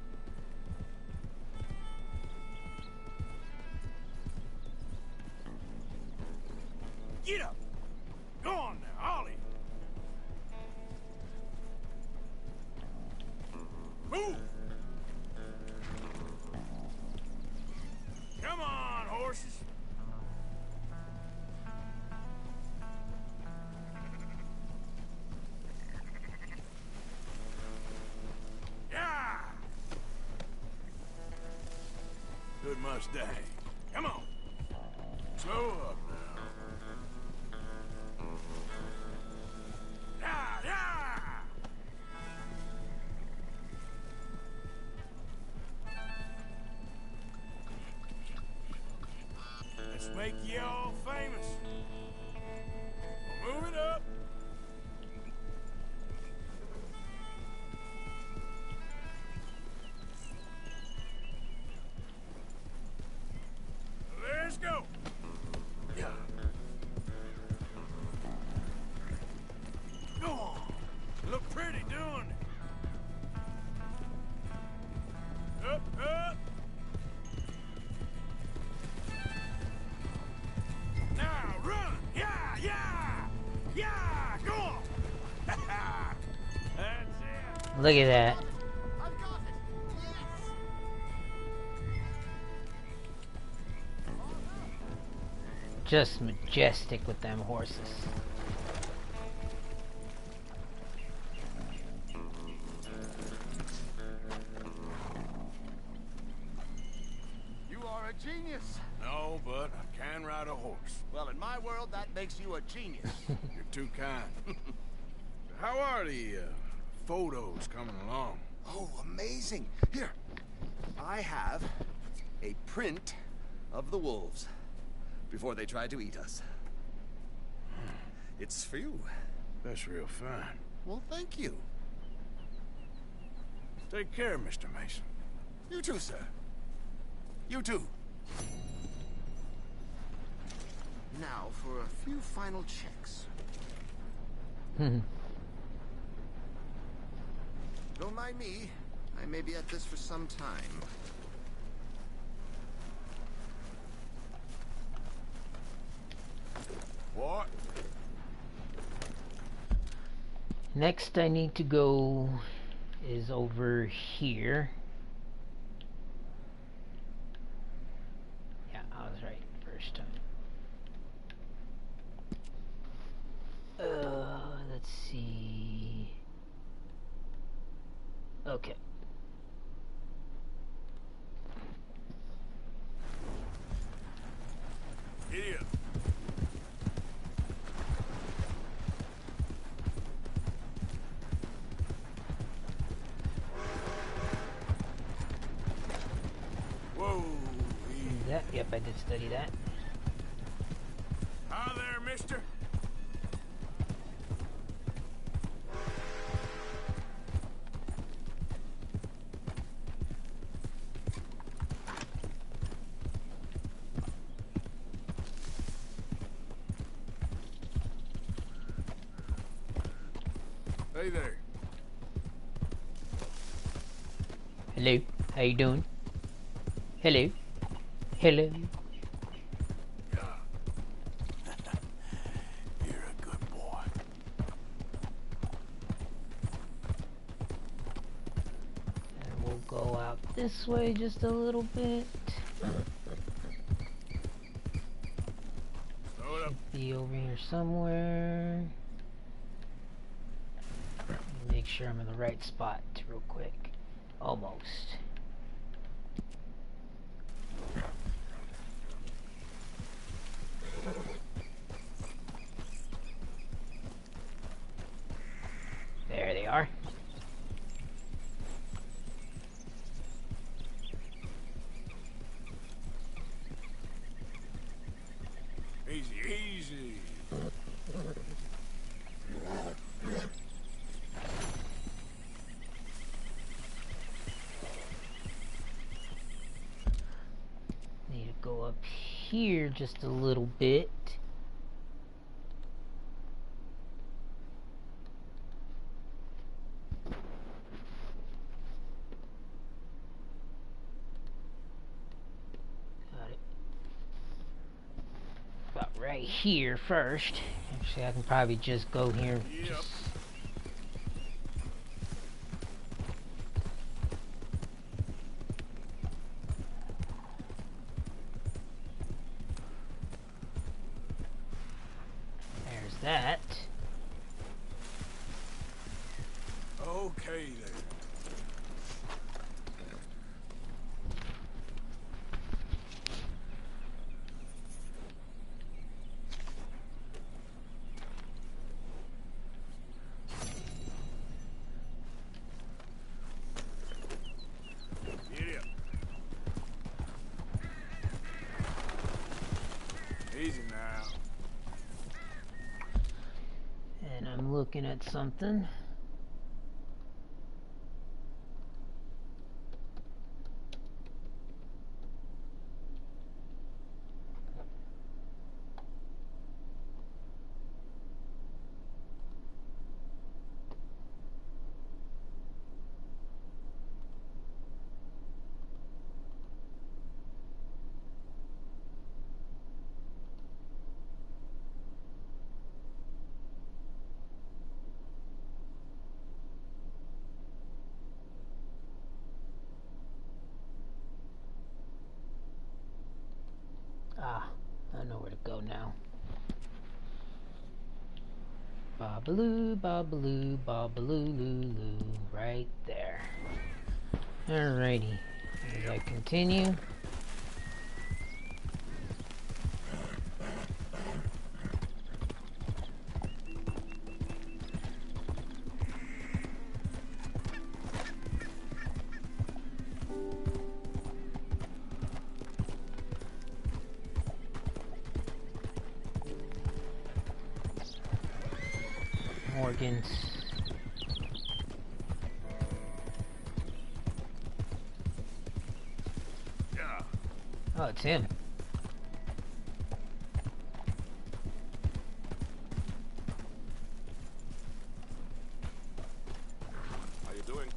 Get up. Go on now, Ollie. Move. Come on, horses. Yeah. Good Mustang. Come on. Slow up now. Yeah, yeah. Let's make you all famous. Move it up. Let's go. Yeah. Go on. Look pretty doing it. Up, up. Now run! Yeah, yeah! Yeah! Go on! That's it! Look at that. I've got it. Yes. Just majestic with them horses. You are a genius. No, but I can ride a horse. Well, in my world, that makes you a genius. You're too kind. How are the photos coming along? Oh, amazing. Here, I have a print of the wolves before they tried to eat us. It's for you. That's real fine. Well, thank you. Take care, Mr. Mason. You too, sir. You too. Now for a few final checks. Don't mind me. I may be at this for some time. What? Next I need to go is over here. Yeah, I was right first time. Let's see. Okay. Idiot. Whoa. That, yep, I did study that. Hi there, mister. Hey there. Hello, how you doing? Hello. Hello. You're a good boy. And we'll go out this way just a little bit. Throw it up. Be over here somewhere. Make sure I'm in the right spot real quick. Almost. There they are. go up here just a little bit. Got it. About right here first. Actually, I can probably just go here. Yep. There's that. Okay then. Idiot. Easy now. And I'm looking at something. Ah, I know where to go now. Babaloo, babaloo, babaloo, loo, loo. Right there. Alrighty. As I continue. Organs. Yeah. Oh, it's him. How you doing?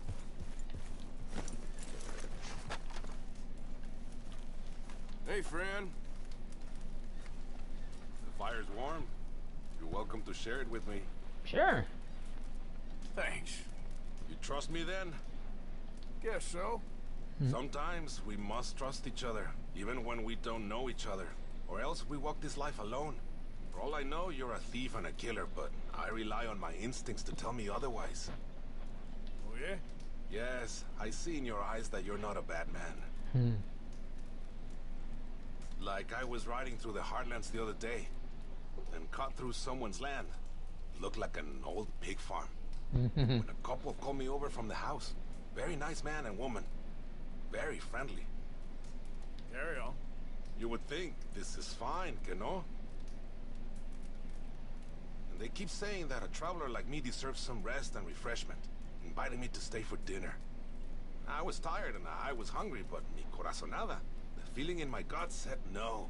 Hey, friend. The fire's warm. You're welcome to share it with me. Sure. Thanks. You trust me then? Guess so. Sometimes we must trust each other, even when we don't know each other. Or else we walk this life alone. For all I know, you're a thief and a killer, but I rely on my instincts to tell me otherwise. Oh yeah? Yes, I see in your eyes that you're not a bad man. Like I was riding through the Heartlands the other day, and cut through someone's land. Looked like an old pig farm. When a couple called me over from the house. Very nice man and woman. Very friendly. Carry on. You would think this is fine, que no? And they keep saying that a traveler like me deserves some rest and refreshment, inviting me to stay for dinner. I was tired and I was hungry, but mi corazonada, the feeling in my gut said no.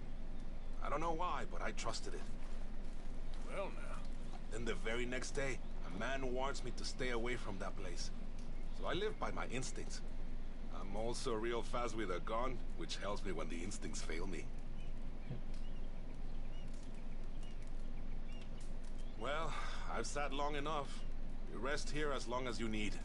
I don't know why, but I trusted it. Well now. Then the very next day, a man warns me to stay away from that place. So I live by my instincts. I'm also real fast with a gun, which helps me when the instincts fail me. Well, I've sat long enough. You rest here as long as you need.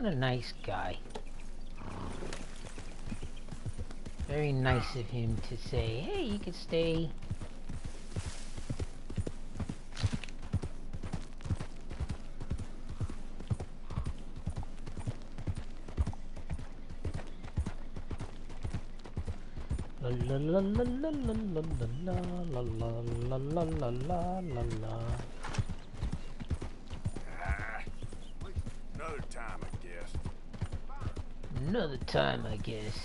What a nice guy. Very nice of him to say, hey, you can stay. La la la la la la la la la la la la la. Another time, I guess. Another time, I guess.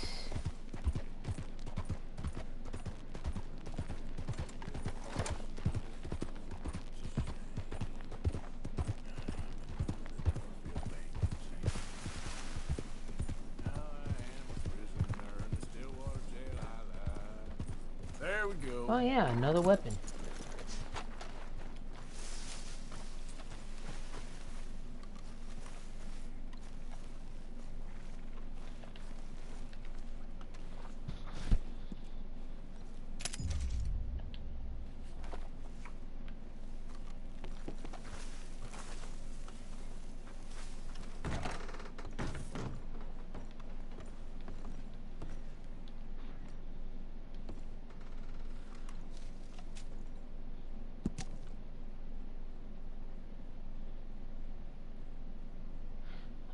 There we go. Oh yeah, another weapon.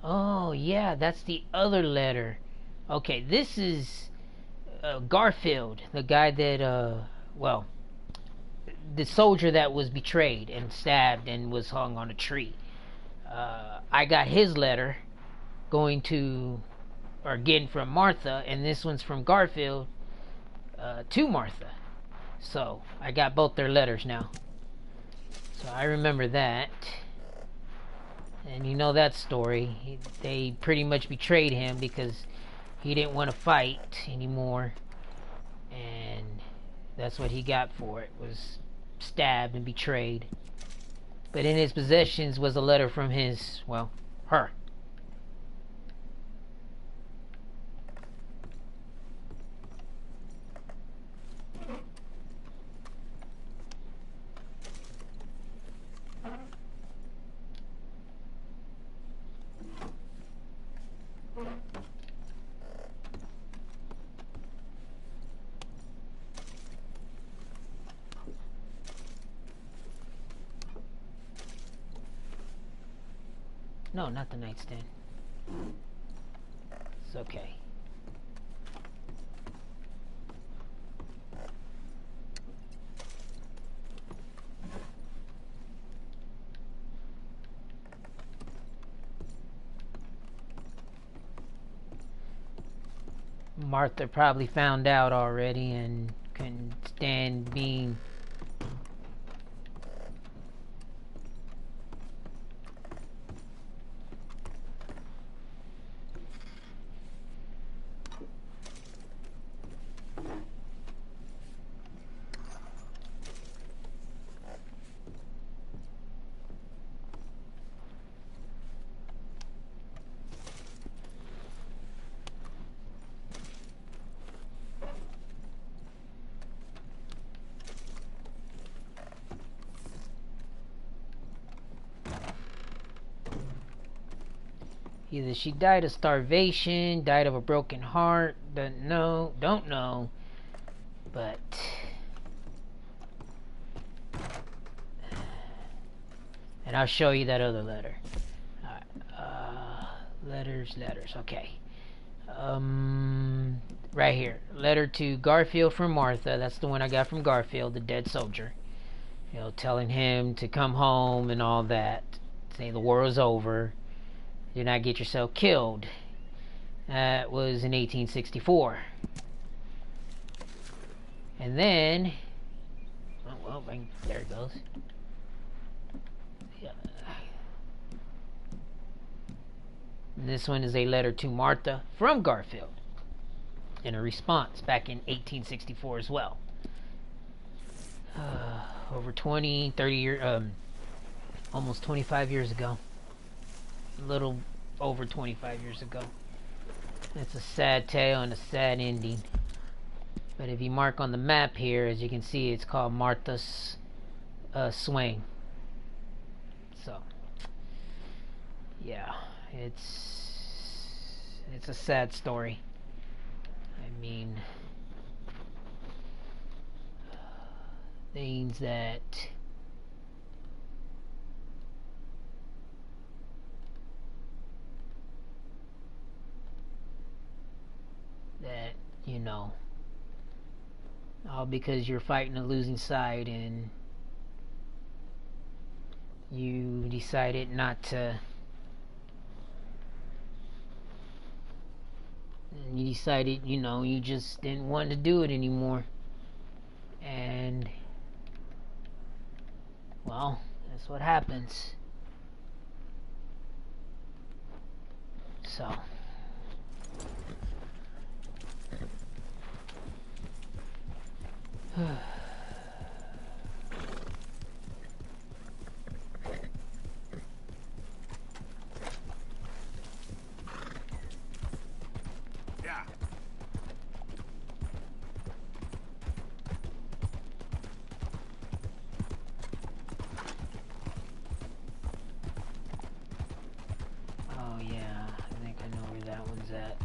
Oh, yeah, that's the other letter. Okay, this is Garfield, the guy that, well, the soldier that was betrayed and stabbed and was hung on a tree. I got his letter going to, or getting from Martha, and this one's from Garfield to Martha. So, I got both their letters now. So, I remember that. And you know that story. They pretty much betrayed him because he didn't want to fight anymore. And that's what he got for it, was stabbed and betrayed. But in his possessions was a letter from his, well, her. No, not the nightstand. It's okay. Martha probably found out already and couldn't stand being either she died of starvation, died of a broken heart, don't know. But and I'll show you that other letter. Letters, okay. Right here. Letter to Garfield from Martha. That's the one I got from Garfield, the dead soldier. You know, telling him to come home and all that. Saying the war is over. Do not get yourself killed. That was in 1864. And then, oh, well, there it goes. Yeah. And this one is a letter to Martha from Garfield in a response back in 1864 as well. Over 20, 30 years, almost 25 years ago. A little over 25 years ago. It's a sad tale and a sad ending. But if you mark on the map here, as you can see, it's called Martha's Swing. So, yeah, it's it's a sad story. I mean, things that you know, all because you're fighting a losing side and you decided not to, and you decided, you know, you just didn't want to do it anymore. And well, that's what happens. So Yeah. oh yeah, I think I know where that one's at.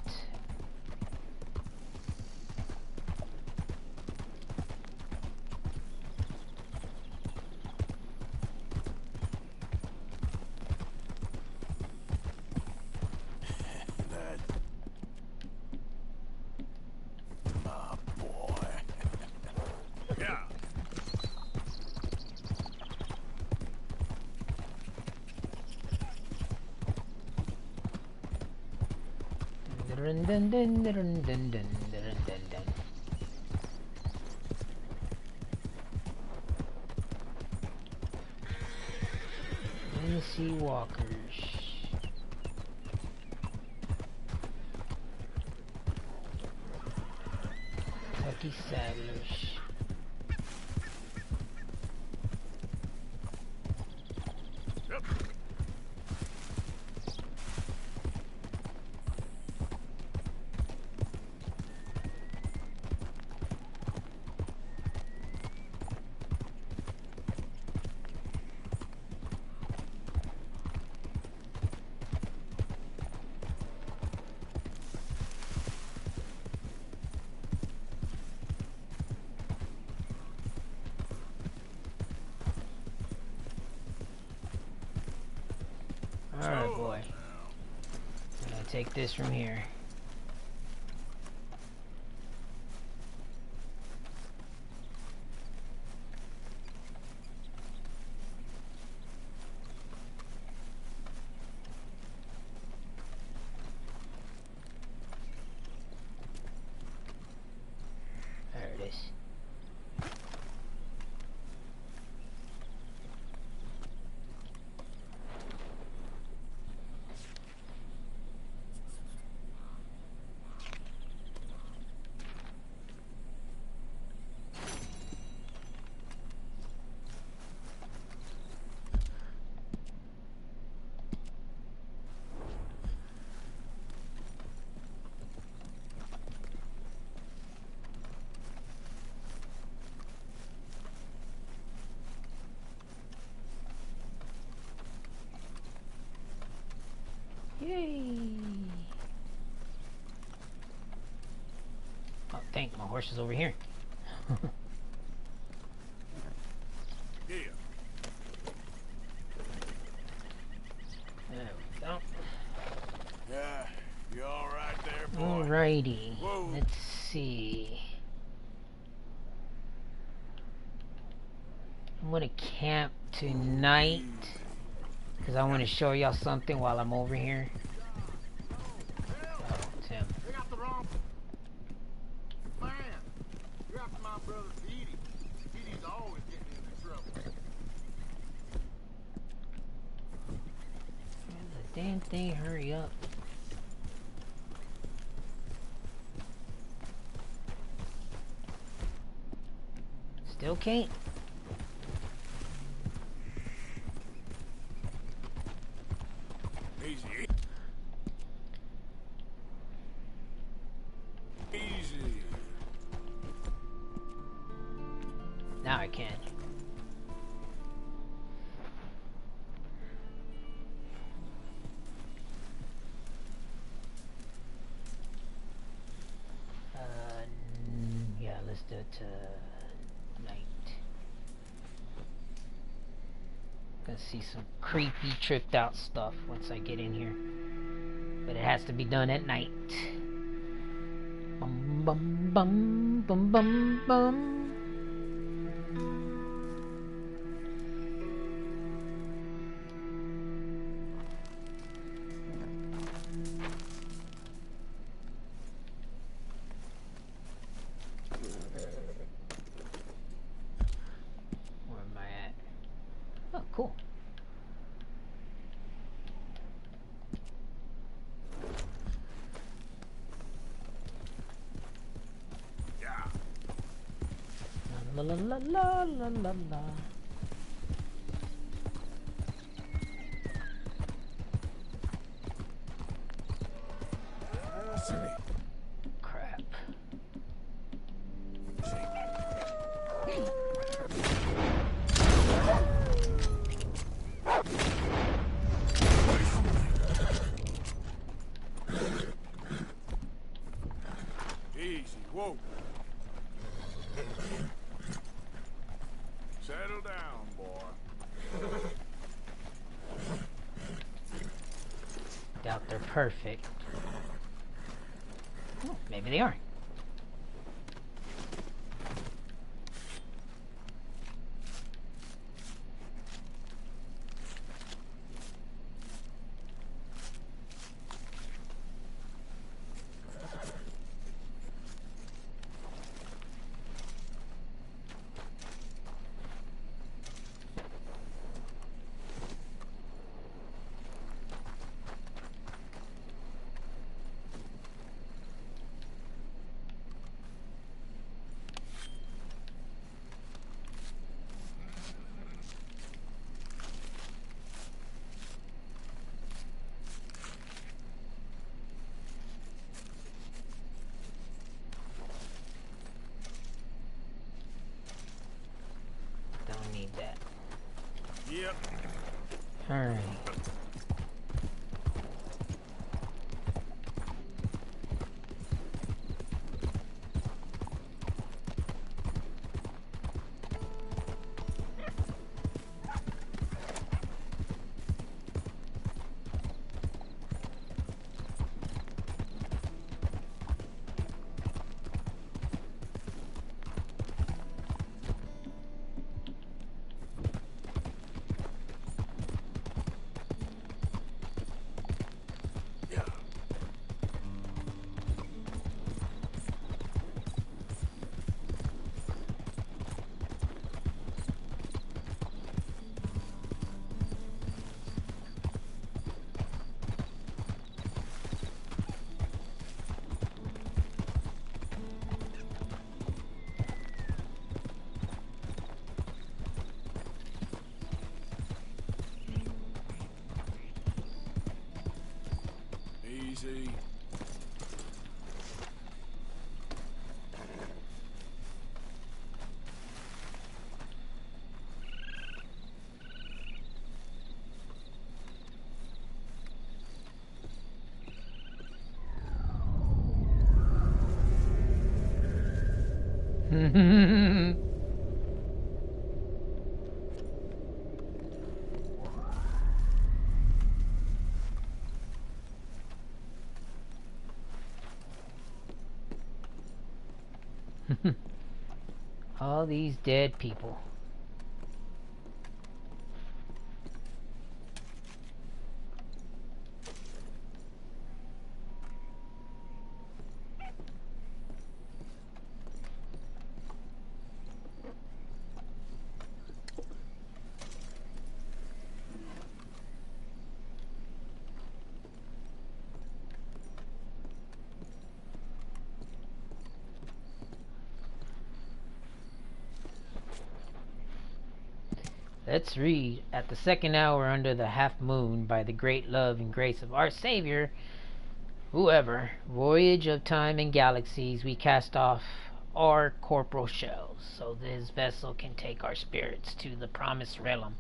Dun, dun, dun, dun, dun, dun, dun, dun, dun. Tennessee Walkers. Kentucky Settlers. Alright, boy. I'm gonna take this from here. There it is. Yay! Oh, dang, my horse is over here. Yeah. There we go. Yeah. You all right there, boy? Alrighty. Whoa. Let's see. I'm gonna camp tonight because I want to show y'all something while I'm over here. Oh, it's him. They got the wrong man. You're after my brother Petey. Petey's always getting into trouble. The damn thing, hurry up. Still can't. Easy. Easy. Now I can. night. Gonna see some creepy, tricked out stuff once I get in here. But it has to be done at night. Bum bum bum bum bum bum. Where am I at? Oh, cool. La la la la la la la. Crap. Easy, whoa. Settle down, boy. Doubt they're perfect. Oh, maybe they aren't. Don't need that. Yep. Alright. Easy. All these dead people. Let's read. At the second hour under the half moon, by the great love and grace of our Savior, whoever, voyage of time and galaxies, we cast off our corporal shells, so this vessel can take our spirits to the promised realm,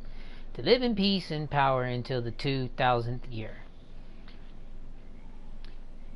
to live in peace and power until the 2000th year.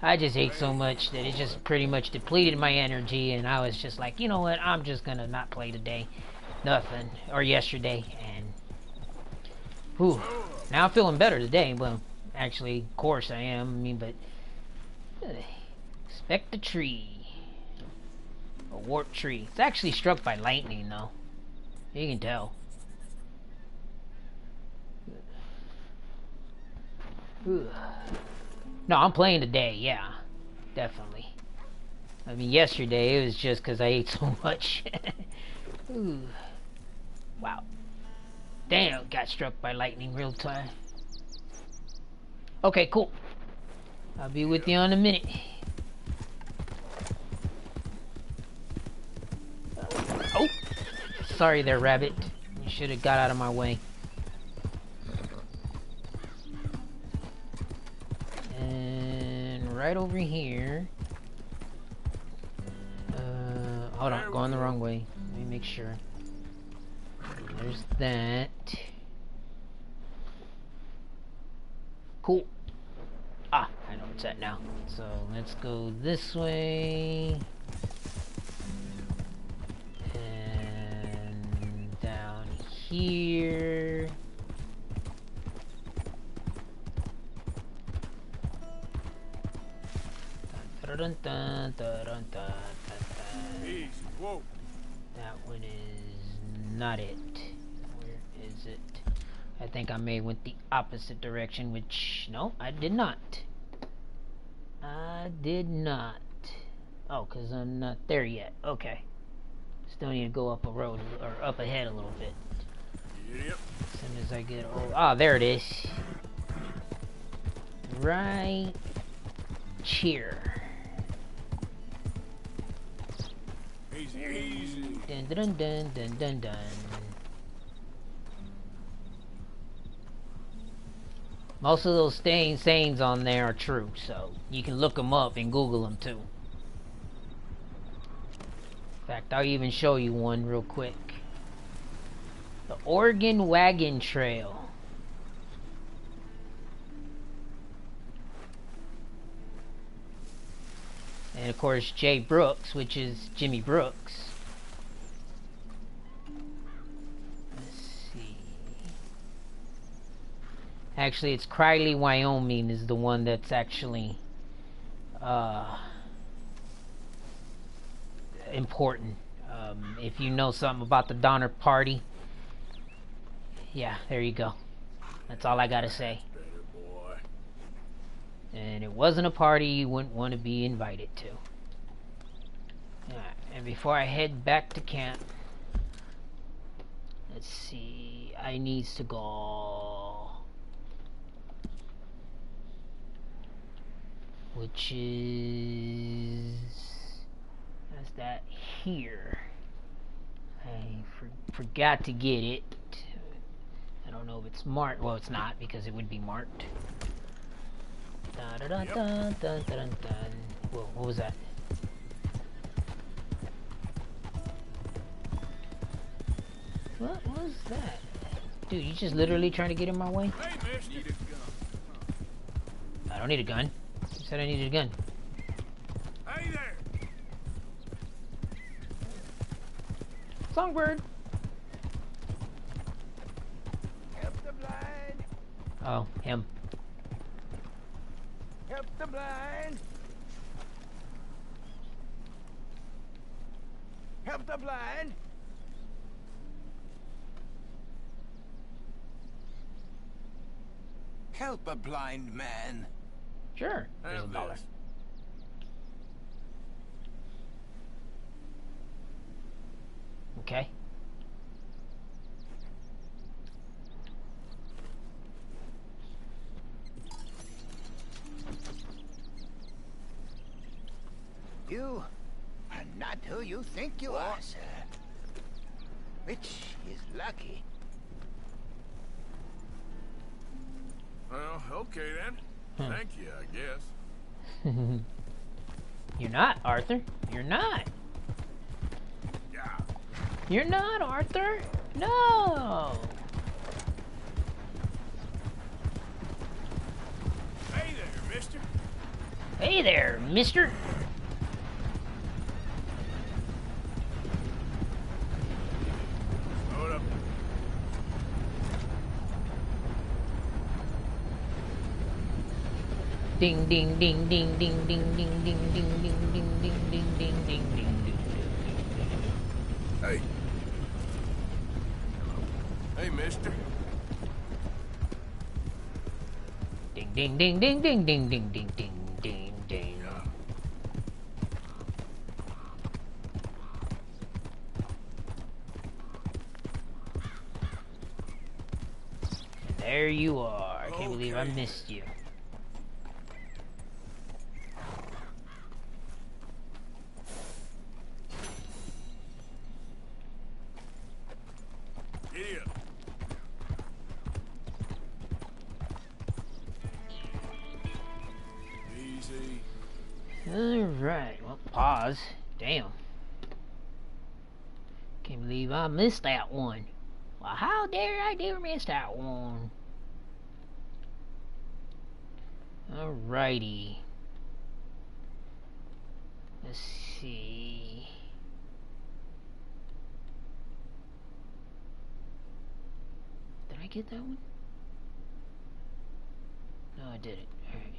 I just ate so much that it just pretty much depleted my energy, and I was just like, you know what, I'm just gonna not play today. Nothing. Or yesterday, and whew. Now I'm feeling better today. Well, actually, of course I am. I mean, but expect a tree. A warped tree. It's actually struck by lightning, though. You can tell. No, I'm playing today, yeah. Definitely. I mean, yesterday, it was just because I ate so much. Ooh. Wow. Damn, got struck by lightning real time. Okay, cool. I'll be with you in a minute. Oh! Sorry there, rabbit. You should have got out of my way. And right over here. Hold on, going the wrong way. Let me make sure. There's that. Cool. Ah, I know where it's at now. So let's go this way. And down here. Dun, dun, dun, dun, dun, dun, dun. Easy, whoa. That one is not it. Where is it? I think I may have went the opposite direction, which... No, I did not. I did not. Oh, because I'm not there yet. Okay. Still need to go up a road, or up ahead a little bit. Yep. As soon as I get... Oh, there it is. Right here. Easy, easy. Dun dun dun dun dun dun. Most of those sayings on there are true, so you can look them up and Google them too. In fact, I'll even show you one real quick. The Oregon Wagon Trail. And of course, Jay Brooks, which is Jimmy Brooks. Let's see. Actually, it's Cryley, Wyoming is the one that's actually important. If you know something about the Donner Party, yeah, there you go. That's all I gotta say. And it wasn't a party you wouldn't want to be invited to. Alright, and before I head back to camp, let's see, I needs to go, which is, that's that here. I forgot to get it. I don't know if it's marked. Well, it's not, because it would be marked. Dun, dun, dun, dun, dun, dun. Whoa, what was that? What was that? Dude, you just literally trying to get in my way? Hey, mister. Need a gun. I don't need a gun. You said I needed a gun. Hey there. Songbird! Help the blind. Oh, him. Help the blind. Help the blind. Help a blind man. Sure. There's Have $1. this. Okay. You are not who you think you are, sir. Which is lucky. Well, okay then. Thank you, I guess. You're not, Arthur. You're not. Yeah. You're not, Arthur. No. Hey there, mister. Hey there, mister. Hold up. Ding ding ding ding ding ding ding ding ding ding ding ding ding ding ding ding. Hey. Hey, mister. Ding ding ding ding ding ding ding ding ding ding ding. There you are. I can't believe I missed you. Giddy up. Easy. Alright, well, pause. Damn. Can't believe I missed that one. Well, how dare I dare miss that one? Alrighty. Let's see. Did I get that one? No, I didn't. Alright.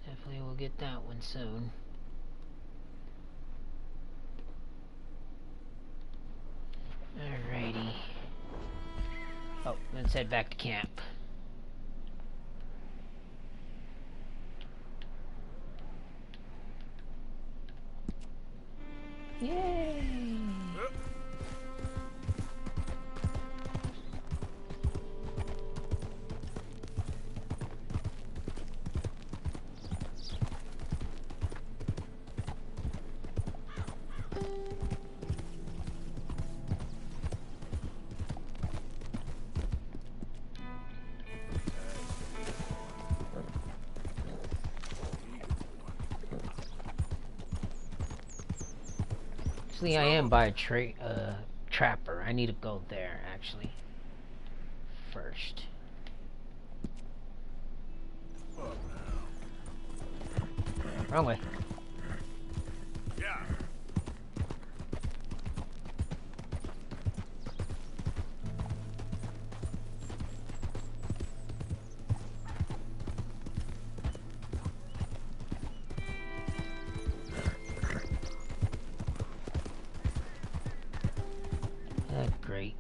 Definitely will get that one soon. Alrighty. Oh, let's head back to camp. Yay! Actually, I am by a trapper. I need to go there, actually. First. Wrong way. Yeah. Great.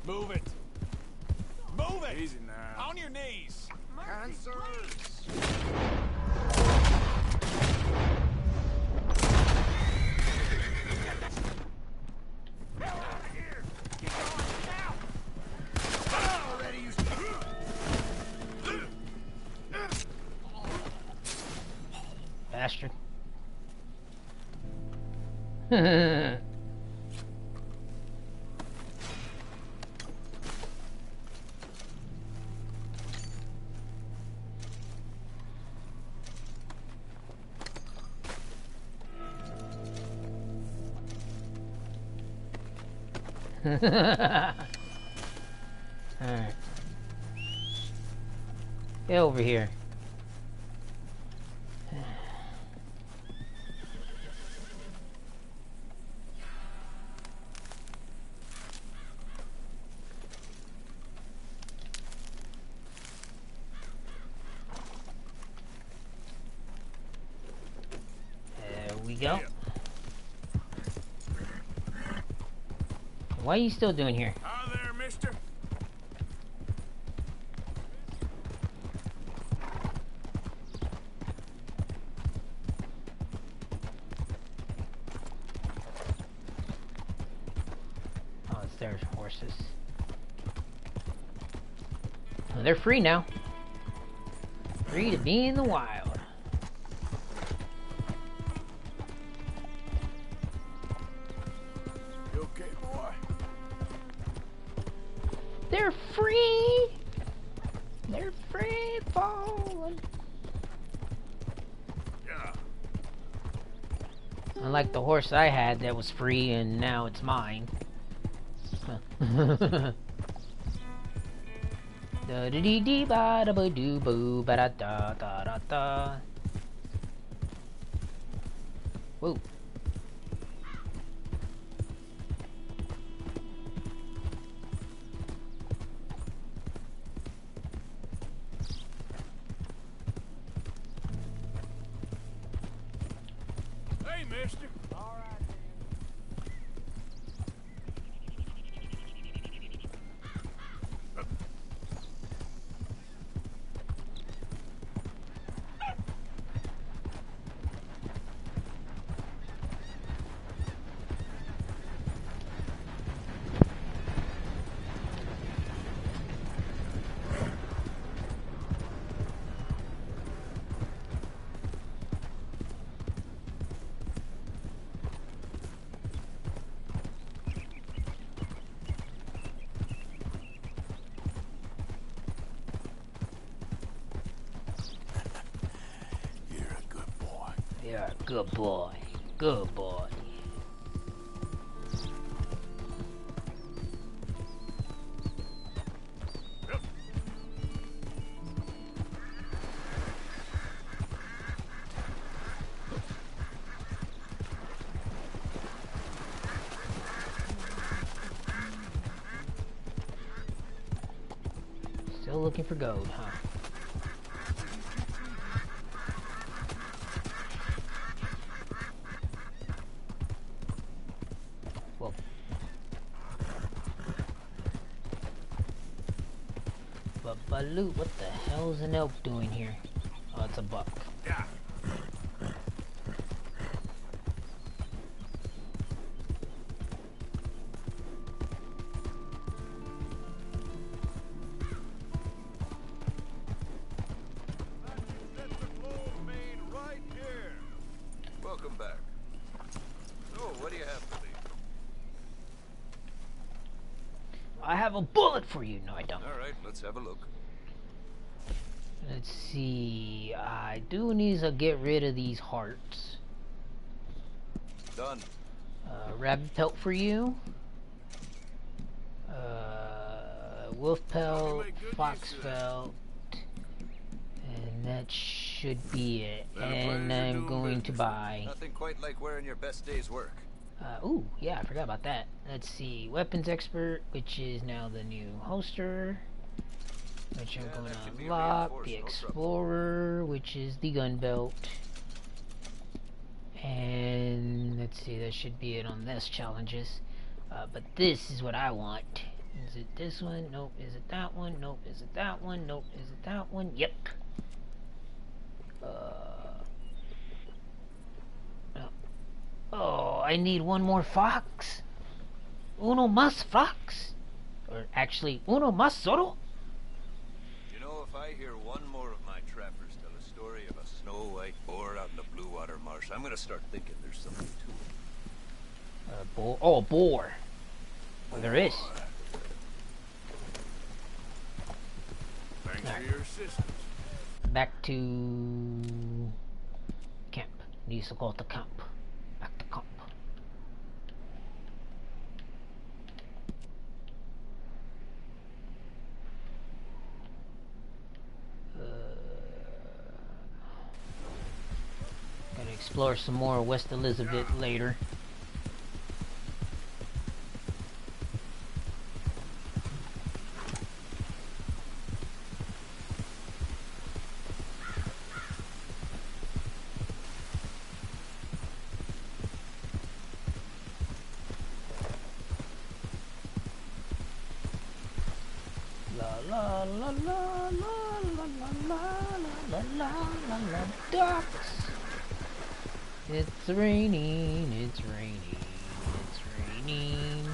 Move it. Move it. Easy now. On your knees. Answers. Bastard. Alright. Get over here. There we go. What are you still doing here? Hi there, mister. Oh, it's their horses. Well, they're free now. Free to be in the wild. You okay, boy? They're free! They're free falling. Yeah. Unlike the horse I had that was free and now it's mine. Da dee dee dee ba da ba doo boo ba da da da da da. Whoa. Hey, mister. All right. You're a good boy. Good boy. Still looking for gold, huh? Whoa. But Baloo, what the hell is an elk doing here? Oh, it's a buck. Yeah. Welcome back. So, what do you have for me? I have a bullet for you. No, I don't. All right, let's have a look. Let's see. I do need to get rid of these hearts. Done. Rabbit pelt for you. Wolf pelt, fox pelt, and that should be it. And I'm going to buy. Nothing quite like wearing your best day's work. Ooh, yeah, I forgot about that. Let's see. Weapons expert, which is now the new holster, which I'm going that to should be unlock. reinforced, The no trouble. explorer, which is the gun belt. And let's see, that should be it on this challenges. But this is what I want. Is it this one? Nope. Is it that one? Nope. Is it that one? Nope. Is it that one? Yep. No. Oh, I need one more fox. Uno más fox. Or actually, uno más solo. You know, if I hear one more of my trappers tell a story of a snow-white boar out in the blue water marsh, I'm gonna start thinking there's something to it. Boar. Oh, boar. Well, there is. Thanks for your assistance. Back to camp. Needs to go to camp. Back to camp. Gotta explore some more West Elizabeth later. La la la la la la la la la la ducks. It's raining, it's raining, it's raining.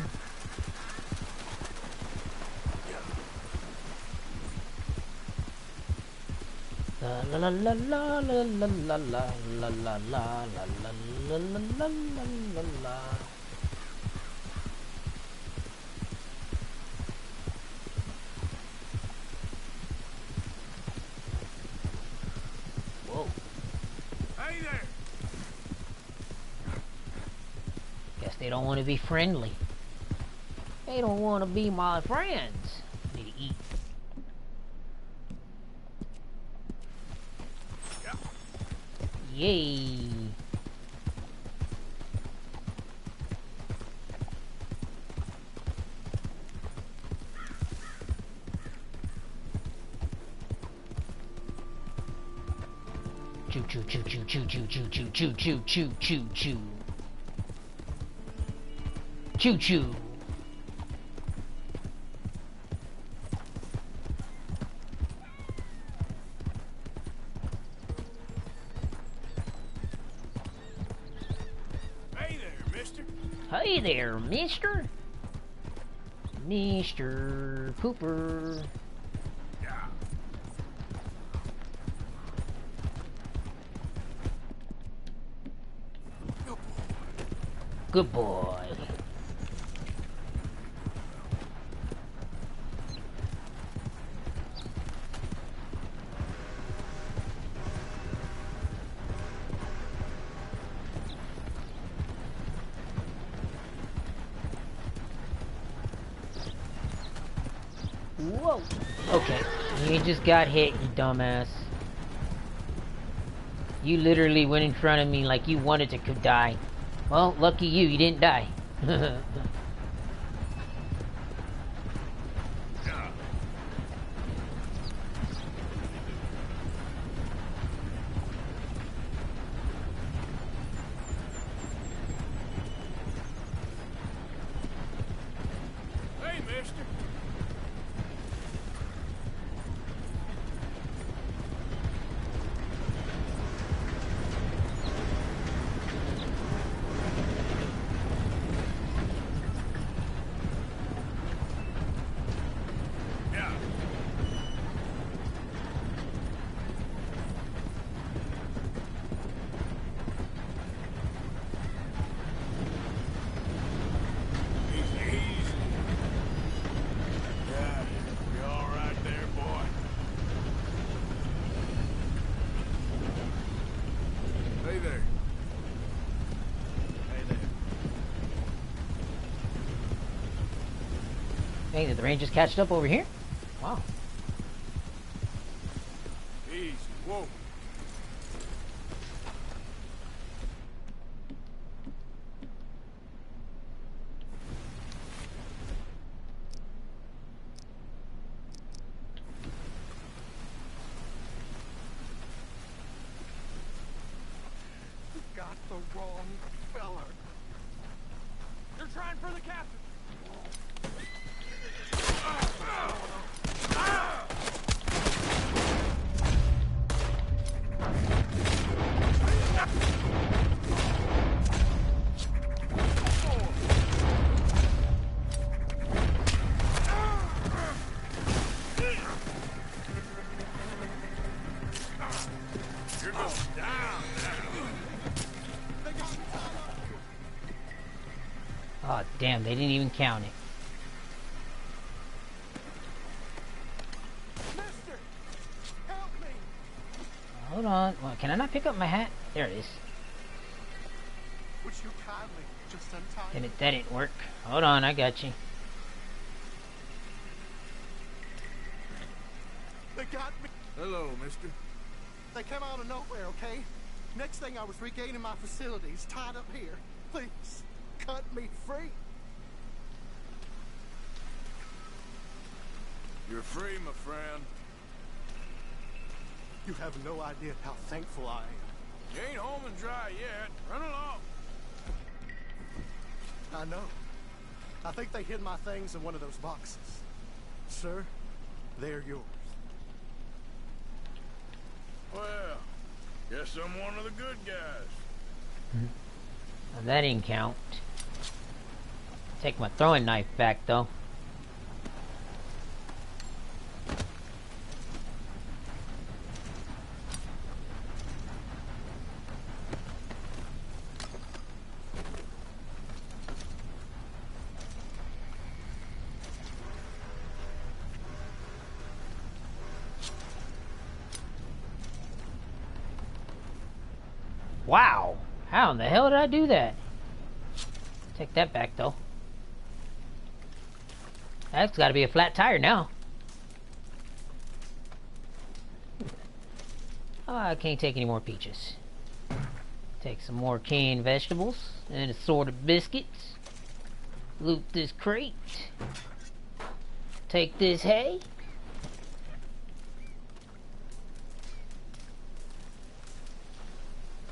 La la la la la la la la la la la la la la la la la. Whoa. Hey there! They don't want to be friendly. They don't want to be my friends. I need to eat. Yay. Choo choo choo choo choo choo choo choo choo choo choo choo choo. Choo choo. Hey there, mister. Hey there, mister. Mr. Pooper. Yeah. Good boy. Whoa. Okay, you just got hit, you dumbass. You literally went in front of me like you wanted to die. Well, lucky you, you didn't die. Hey, mister. Hey, did the Rangers catch up over here? Wow. Easy. Whoa. You got the wrong fella. They're trying for the captain. Oh, damn, they didn't even count it. Mister, help me. Hold on. Well, can I not pick up my hat? There it is. Would you kindly just untie That me? didn't work. Hold on, I got you. They got me. Hello, mister. They came out of nowhere, okay? Next thing I was regaining my facilities, tied up here. Please, cut me free. You're free, my friend. You have no idea how thankful I am. You ain't home and dry yet. Run along. I know. I think they hid my things in one of those boxes. Sir, they're yours. Well, guess I'm one of the good guys. Well, that didn't count. Take my throwing knife back, though. Wow! How in the hell did I do that? Take that back though. That's got to be a flat tire now. Oh, I can't take any more peaches. Take some more canned vegetables and assorted biscuits. Loot this crate. Take this hay.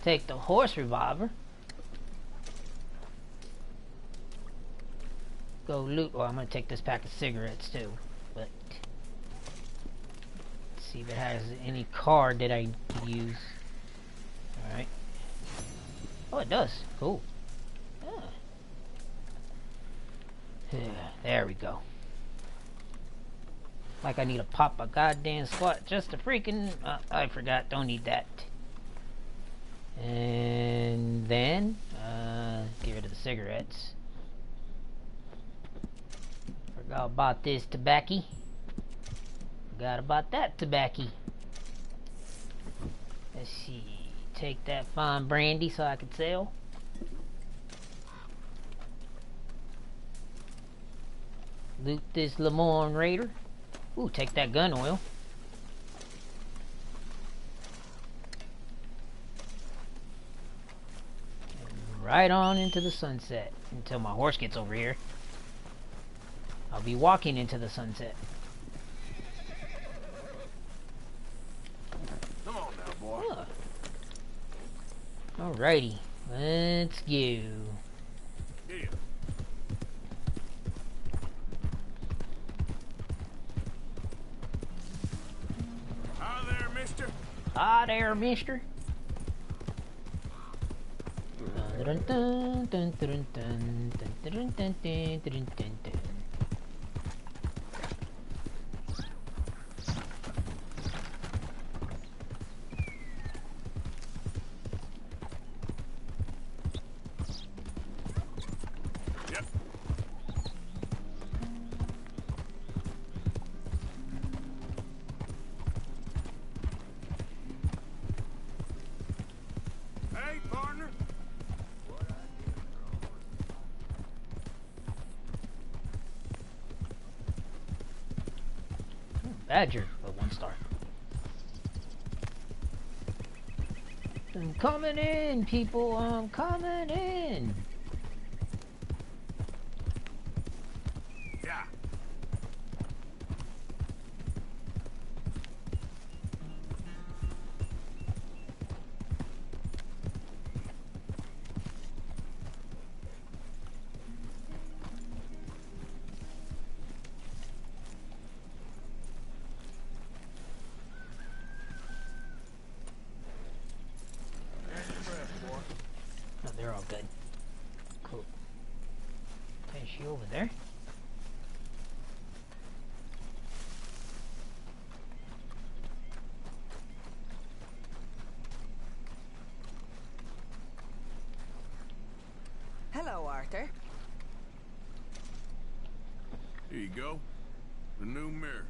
Take the horse revolver. Go loot. Well, I'm gonna take this pack of cigarettes too. But let's see if it has any card that I could use. Alright. Oh, it does. Cool. Yeah. There we go. Like I need to pop a goddamn squat just to freaking... I forgot. Don't need that. And then... get rid of the cigarettes. Forgot about this tobacco. Forgot about that tobacco. Let's see. Take that fine brandy so I can sell. Loot this Lemoyne Raider. Ooh, take that gun oil. And right on into the sunset until my horse gets over here. I'll be walking into the sunset. Come on now, boy. Huh. Alrighty, let's go. Here. Hi there, mister. Hi there, mister. Dun, dun, dun, dun, dun, dun, dun, dun, dun, dun, dun, dun. Badger, but 1 star. I'm coming in, people. I'm coming in. Yeah. Oh, they're all good. Cool. Is she over there? Hello, Arthur. Here you go. The new mirror.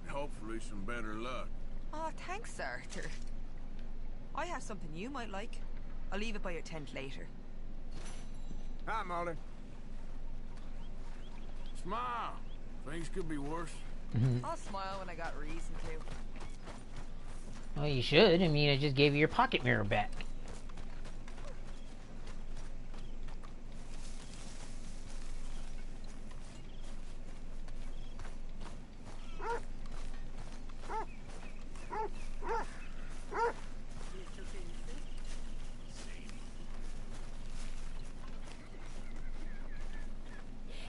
Hopefully some better luck. Oh, thanks, Arthur. I have something you might like. I'll leave it by your tent later. Hi, Molly. Smile. Things could be worse. I'll smile when I got reason to. Well, you should. I mean, I just gave you your pocket mirror back.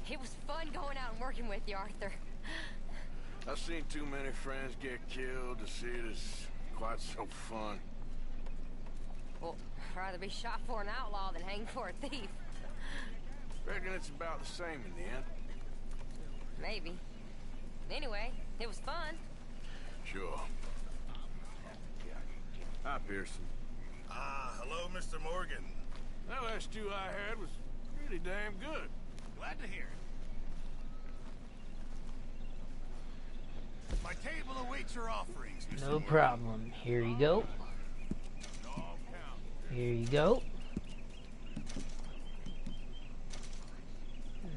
It was fun going out and working with you, Arthur. I've seen too many friends get killed to see it as quite so fun. Well, I'd rather be shot for an outlaw than hanged for a thief. Reckon it's about the same in the end. Maybe. Anyway, it was fun. Sure. Hi, Pearson. Hello, Mr. Morgan. That last stew I had was pretty damn good. Glad to hear it. My table awaits your offerings, Mr. No Morgan. problem. Here you go. Here you go.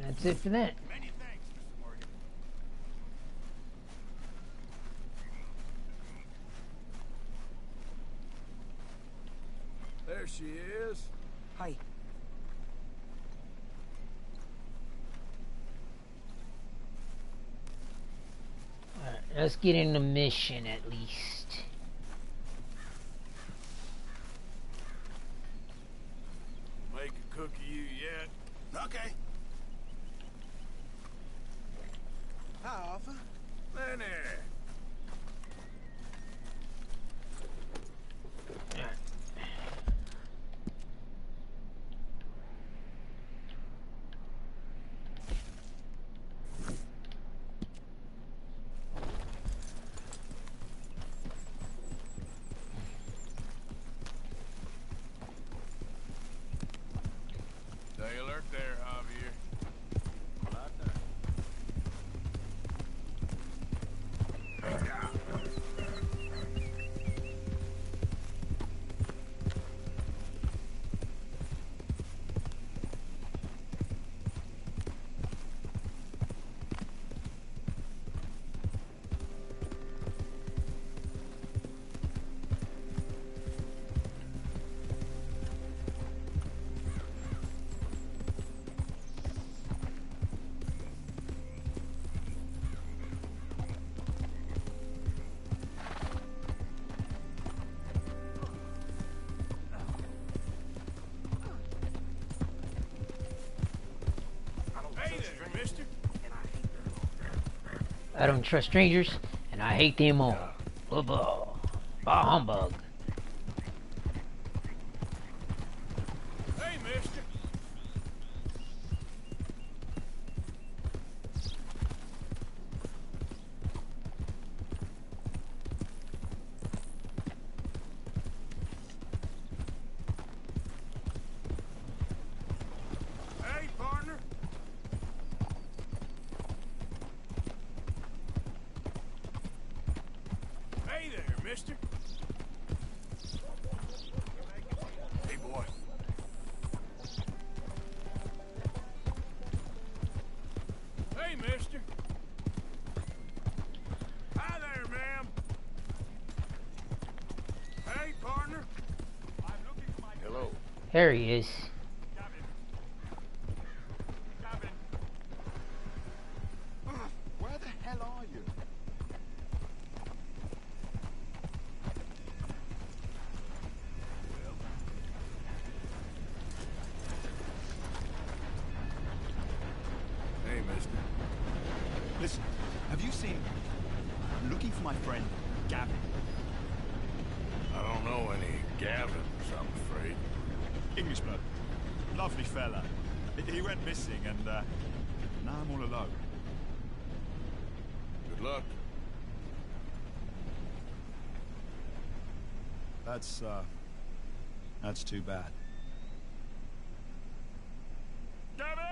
That's it for that. Many thanks, Mr. Morgan. There she is. Hi. Alright, let's get in the mission at least. Make a cook of you yet? Okay. Hi, Arthur. Lenny. Stay alert there, Javier. I don't trust strangers, and I hate them all. Blah blah. Bah humbug. Hey, mister. Hey, partner. Hey there, mister. Hey, boy. Hey, mister. Hi there, ma'am. Hey, partner. I'm looking for my... Hello. There he is. Gavin. Where the hell are you? Hey, mister. Listen, have you seen... I'm looking for my friend, Gavin. I don't know any Gavins, I'm afraid. Englishman. Lovely fella. He went missing and, now I'm all alone. Good luck. That's too bad. Gavin!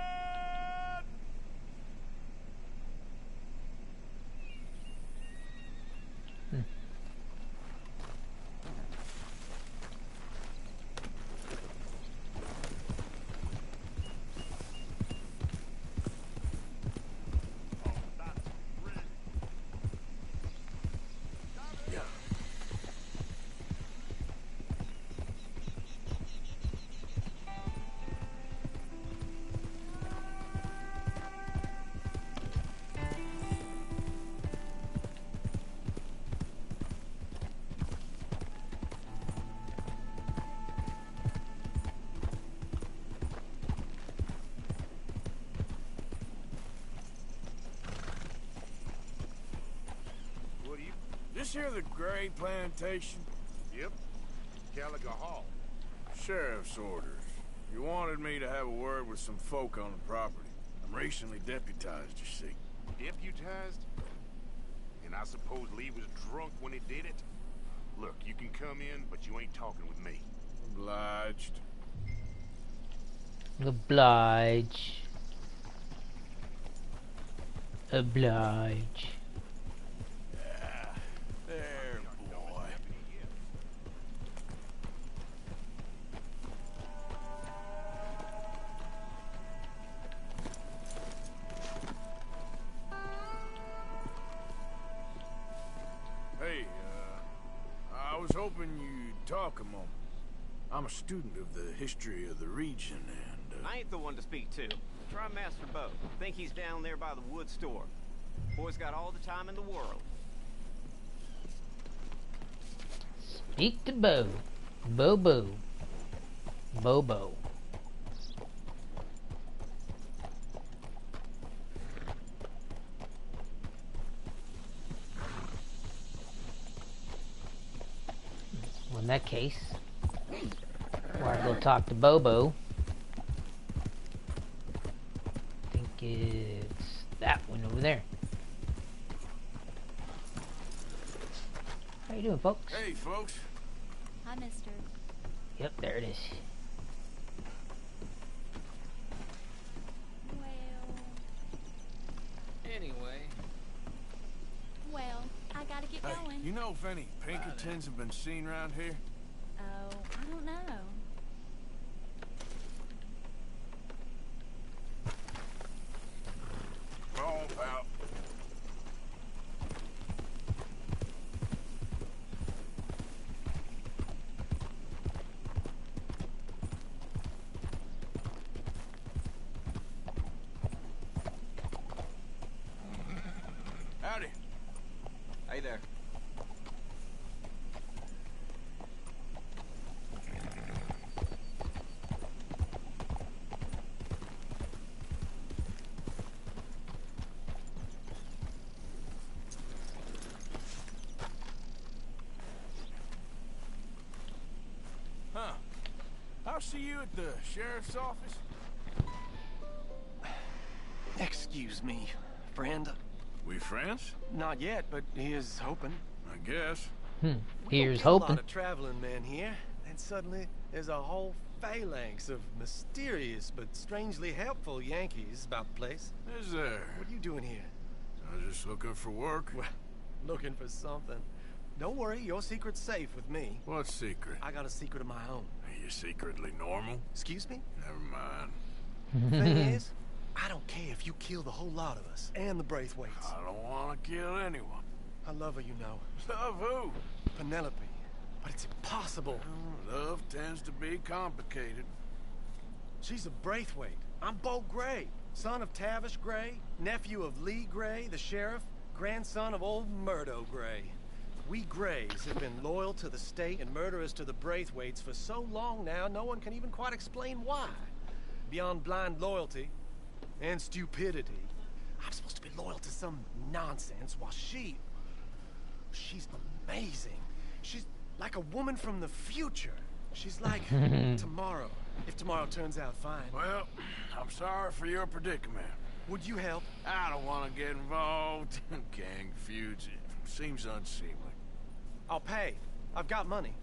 This here the Gray Plantation? Yep. Gallagher Hall. Sheriff's orders. You wanted me to have a word with some folk on the property. I'm recently deputized, you see. Deputized? And I suppose Lee was drunk when he did it? Look, you can come in, but you ain't talking with me. Obliged. Oblige. Oblige. There, boy. hoping you'd talk a moment. I'm a student of the history of the region, and, I ain't the one to speak to. Try Master Bo. Think he's down there by the wood store. Boy's got all the time in the world. Speak to Bo. Bobo. Bobo. Well, in that case, before I go talk to Bobo, I think it's that one over there. How you doing, folks? Hey, folks. Hi, mister. Yep, there it is. Anyway. Well, I gotta get going. You know if any Pinkertons have been seen around here? Oh, I don't know. Come on, pal. Howdy. Hey there. Huh. I'll see you at the sheriff's office. Excuse me, friend. We friends? Not yet, but he is hoping. I guess. Here's A hoping. lot of traveling men here, and suddenly there's a whole phalanx of mysterious but strangely helpful Yankees about the place. Is there? What are you doing here? I was just looking for work. Well, looking for something. Don't worry, your secret's safe with me. What secret? I got a secret of my own. Are you secretly normal? Excuse me? Never mind. Thing is, I don't care if you kill the whole lot of us and the Braithwaites. I don't want to kill anyone. I love her, you know. Love who? Penelope. But it's impossible. Love tends to be complicated. She's a Braithwaite. I'm Bo Gray, son of Tavish Gray, nephew of Lee Gray, the sheriff, grandson of old Murdo Gray. We Grays have been loyal to the state and murderers to the Braithwaites for so long now, no one can even quite explain why. Beyond blind loyalty and stupidity, I'm supposed to be loyal to some nonsense while she's amazing. She's like a woman from the future. She's like tomorrow, if tomorrow turns out fine. Well, I'm sorry for your predicament. Would you help? I don't want to get involved in gang feuds. It seems unseemly. I'll pay. I've got money.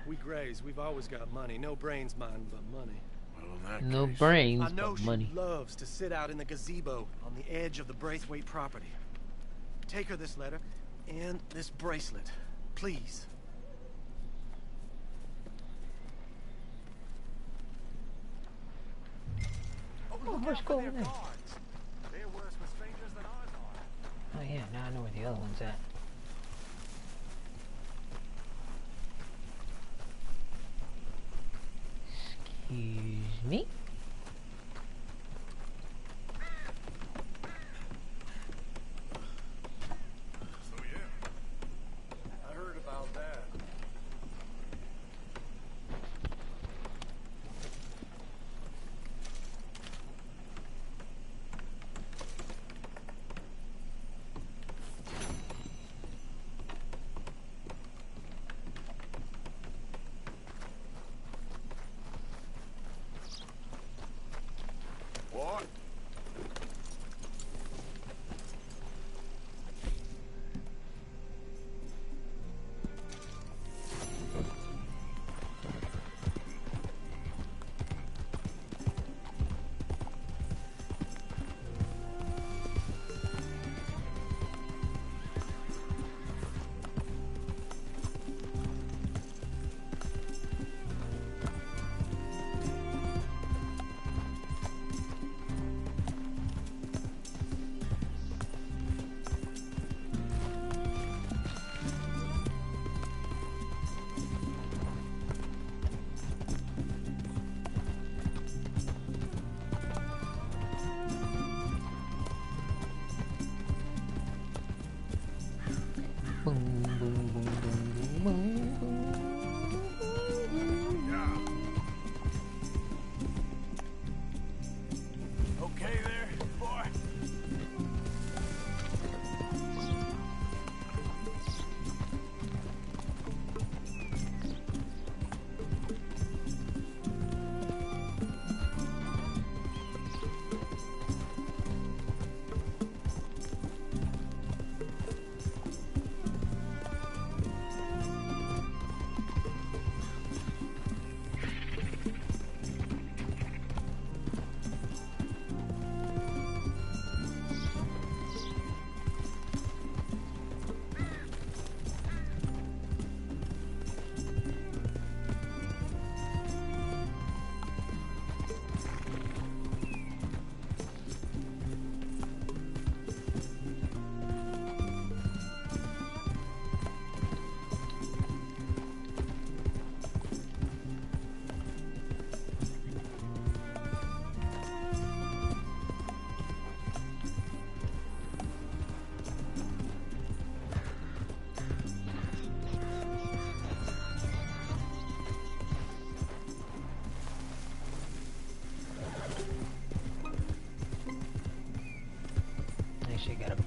We Grays, we've always got money. No brains, mind, but money. Well, in that No case, brains, I know but she money. loves to sit out in the gazebo on the edge of the Braithwaite property. Take her this letter and this bracelet, please. Oh, where's going there? They're worse for strangers than ours are. Oh yeah, now I know where the other one's at. Excuse me. So yeah, I heard about that.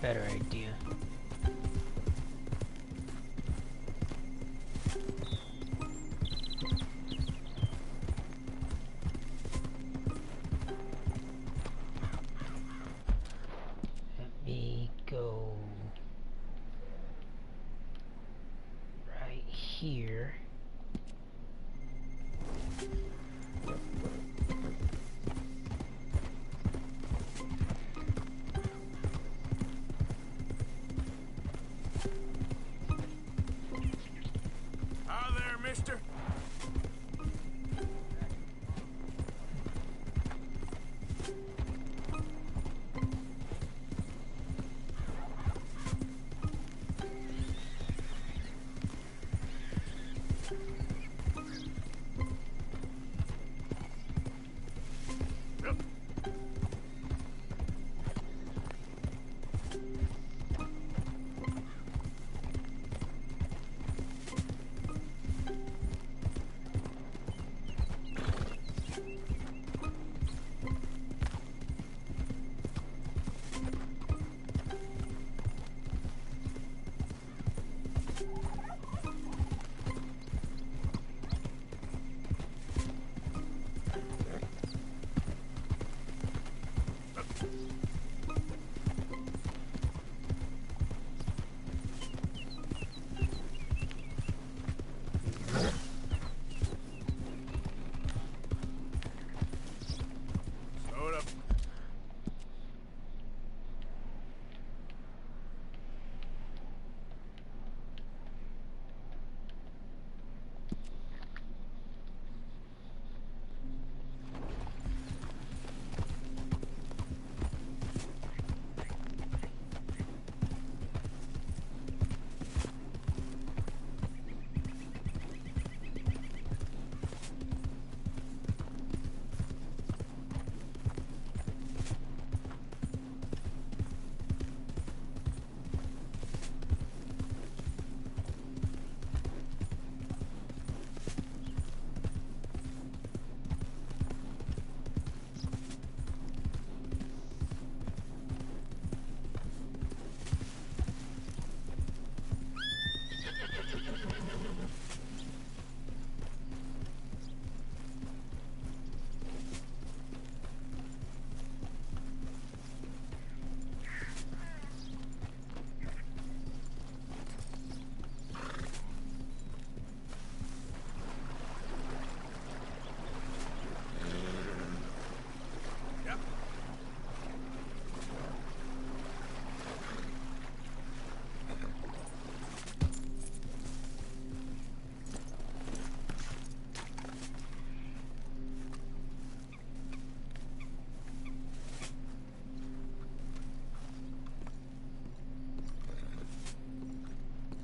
better idea. Let me go right here. Mister?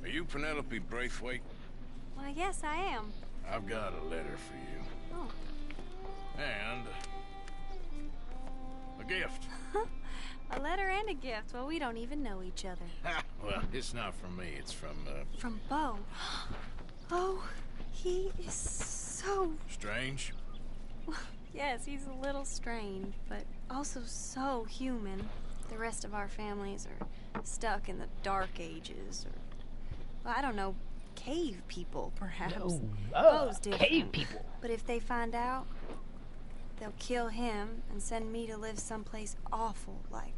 Are you Penelope Braithwaite? Why, yes, I am. I've got a letter for you. Oh. And a gift. A letter and a gift. Well, we don't even know each other. Well, it's not from me. It's from, From Bo. Oh, he is so... Strange? Yes, he's a little strange, but also so human. The rest of our families are stuck in the Dark Ages, or... Well, I don't know, cave people, perhaps. Oh, Bo's different. cave people. But if they find out, they'll kill him and send me to live someplace awful, like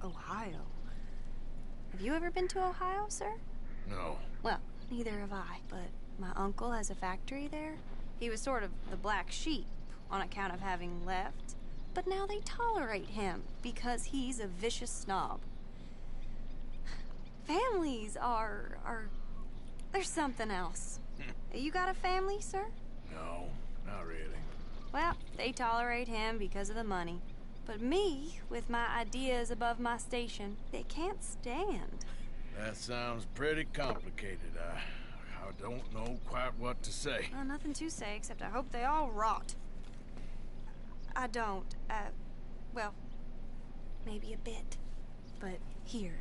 Ohio. Have you ever been to Ohio, sir? No. Well, neither have I, but my uncle has a factory there. He was sort of the black sheep on account of having left, but now they tolerate him because he's a vicious snob. Families are there's something else. You got a family, sir? No, not really. Well, they tolerate him because of the money. But me, with my ideas above my station, they can't stand. That sounds pretty complicated. I don't know quite what to say. Well, nothing to say, except I hope they all rot. I don't, well, maybe a bit. But here,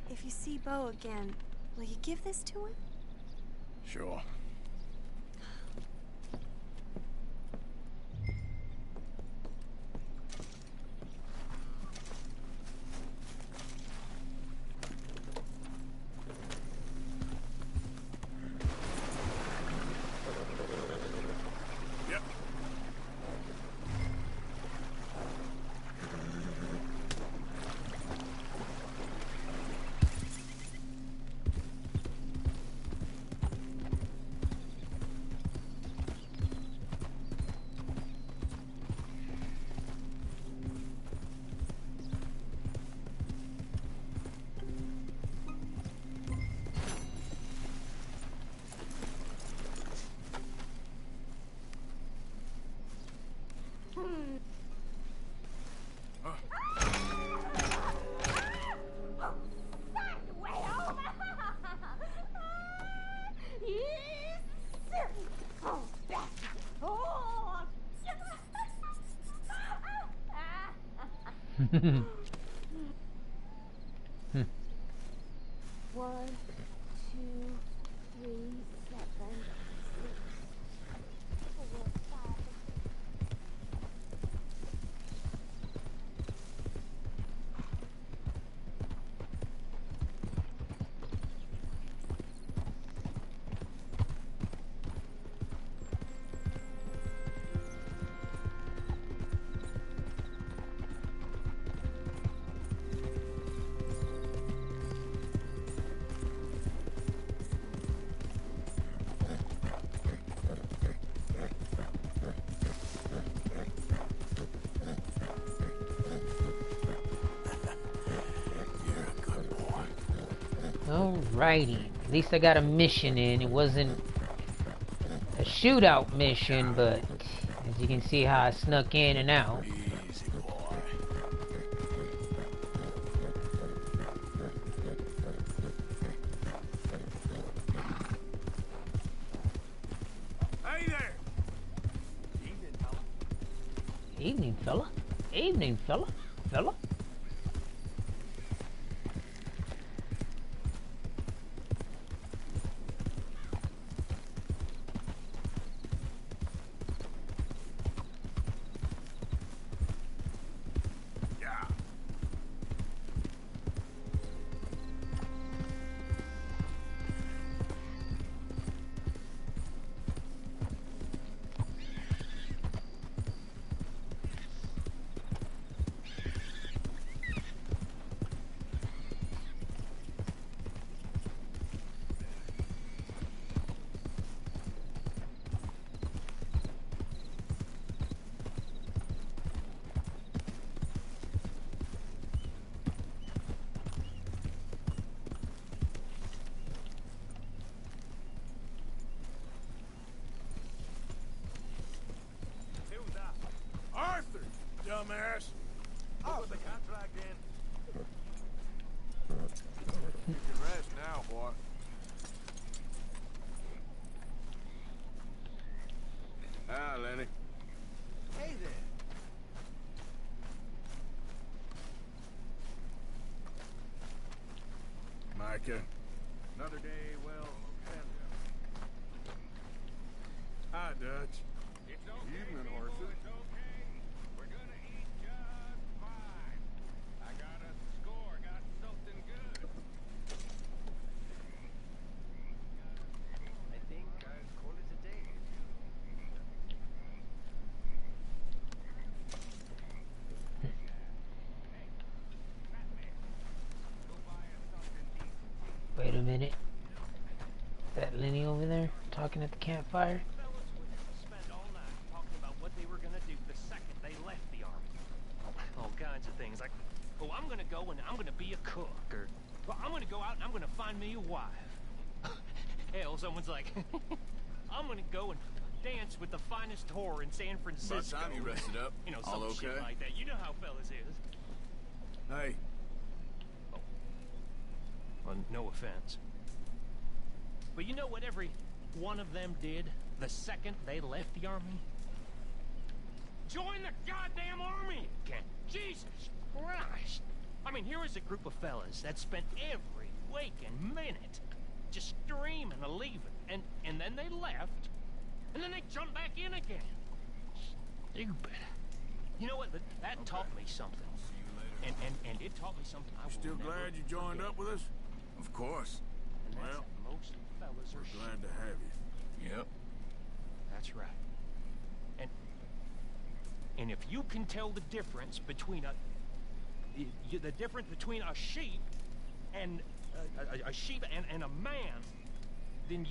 if you see Bo again, will you give this to him? Sure. 1, 2, 3, 7, 6, 4, 5. Alrighty. At least I got a mission in. It wasn't a shootout mission, but as you can see how I snuck in and out. Easy, boy. Hey there! Evening, fella. Evening, fella. Evening, fella. Fella. Arthur, dumbass! What was the contract in? You can rest now, boy. Ah, Lenny. Hey there. Micah. Another day well spent. Hi, Dutch. It's okay, Evening, people, Arthur. it's okay. We're gonna eat just fine. I got us a score, got something good. I think I'll call it a day. Wait a minute. That Lenny over there talking at the campfire? Fellas would spend all night talking about what they were gonna do the second they left the army. All kinds of things like, oh, I'm gonna go and I'm gonna be a cook, or well, I'm gonna go out and I'm gonna find me a wife. Hell, someone's like, I'm gonna go and dance with the finest whore in San Francisco. About time you rested up. You know, All some shit okay? like that. You know how fellas is. Hey. Well, no offense. But you know what every one of them did the second they left the army? Join the goddamn army again. Jesus Christ. I mean, here is a group of fellas that spent every waking minute just dreaming of leaving. And then they left. And then they jumped back in again. Stupid. You know what? That taught me something. And it taught me something I will Still never glad you joined forget. up with us? Of course. And that's Well, that most fellas are glad to have you. Yep. That's right. And if you can tell the difference between the difference between a sheep and a sheep and a man, then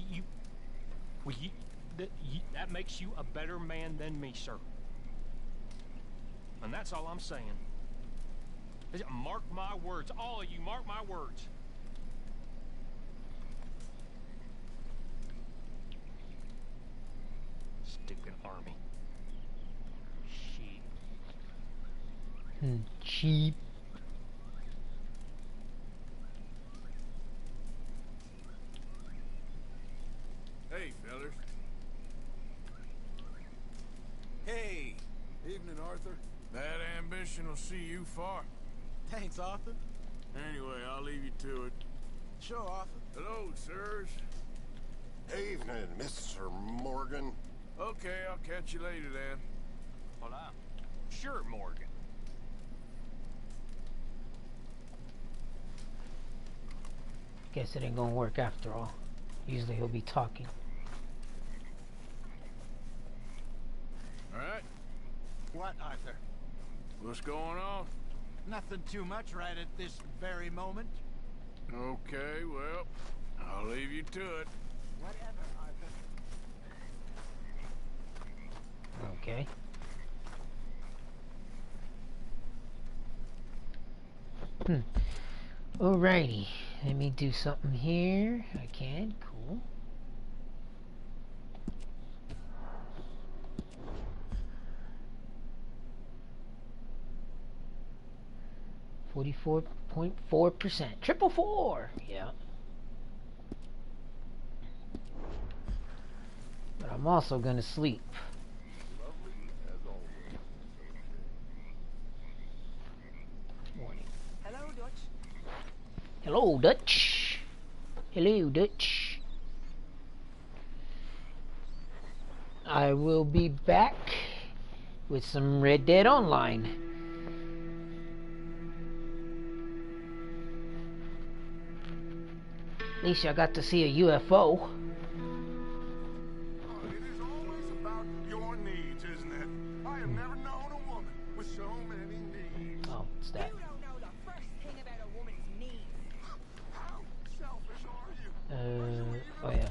that makes you a better man than me, sir. And that's all I'm saying. Mark my words, all of you. Mark my words. Stupid army. Sheep. Cheap. Hey, fellas. Hey! Evening, Arthur. That ambition will see you far. Thanks, Arthur. Anyway, I'll leave you to it. Sure, Arthur. Hello, sirs. Evening, Mr. Morgan. Okay, I'll catch you later then. Hola. Sure, Morgan. Guess it ain't gonna work after all. Usually he'll be talking. Alright. What, Arthur? What's going on? Nothing too much right at this very moment. Okay, well, I'll leave you to it. Whatever, Arthur. Okay. Alrighty. Let me do something here. I can. Cool. .4%. Triple four. Yeah. But I'm also gonna sleep. Morning. Hello, Dutch. Hello, Dutch. Hello, Dutch. I will be back with some Red Dead Online. At least I got to see a UFO. It is always about your needs, isn't it? I have never known a woman with so many needs. Oh, it's that. You don't know the first thing about a woman's needs. How selfish are you? Oh yeah.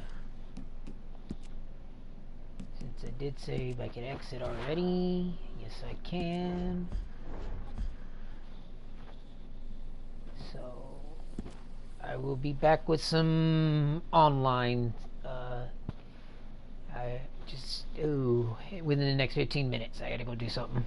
Since I did save, I can exit already. Yes, I can. So I will be back with some online. I just within the next 15 minutes. I gotta go do something.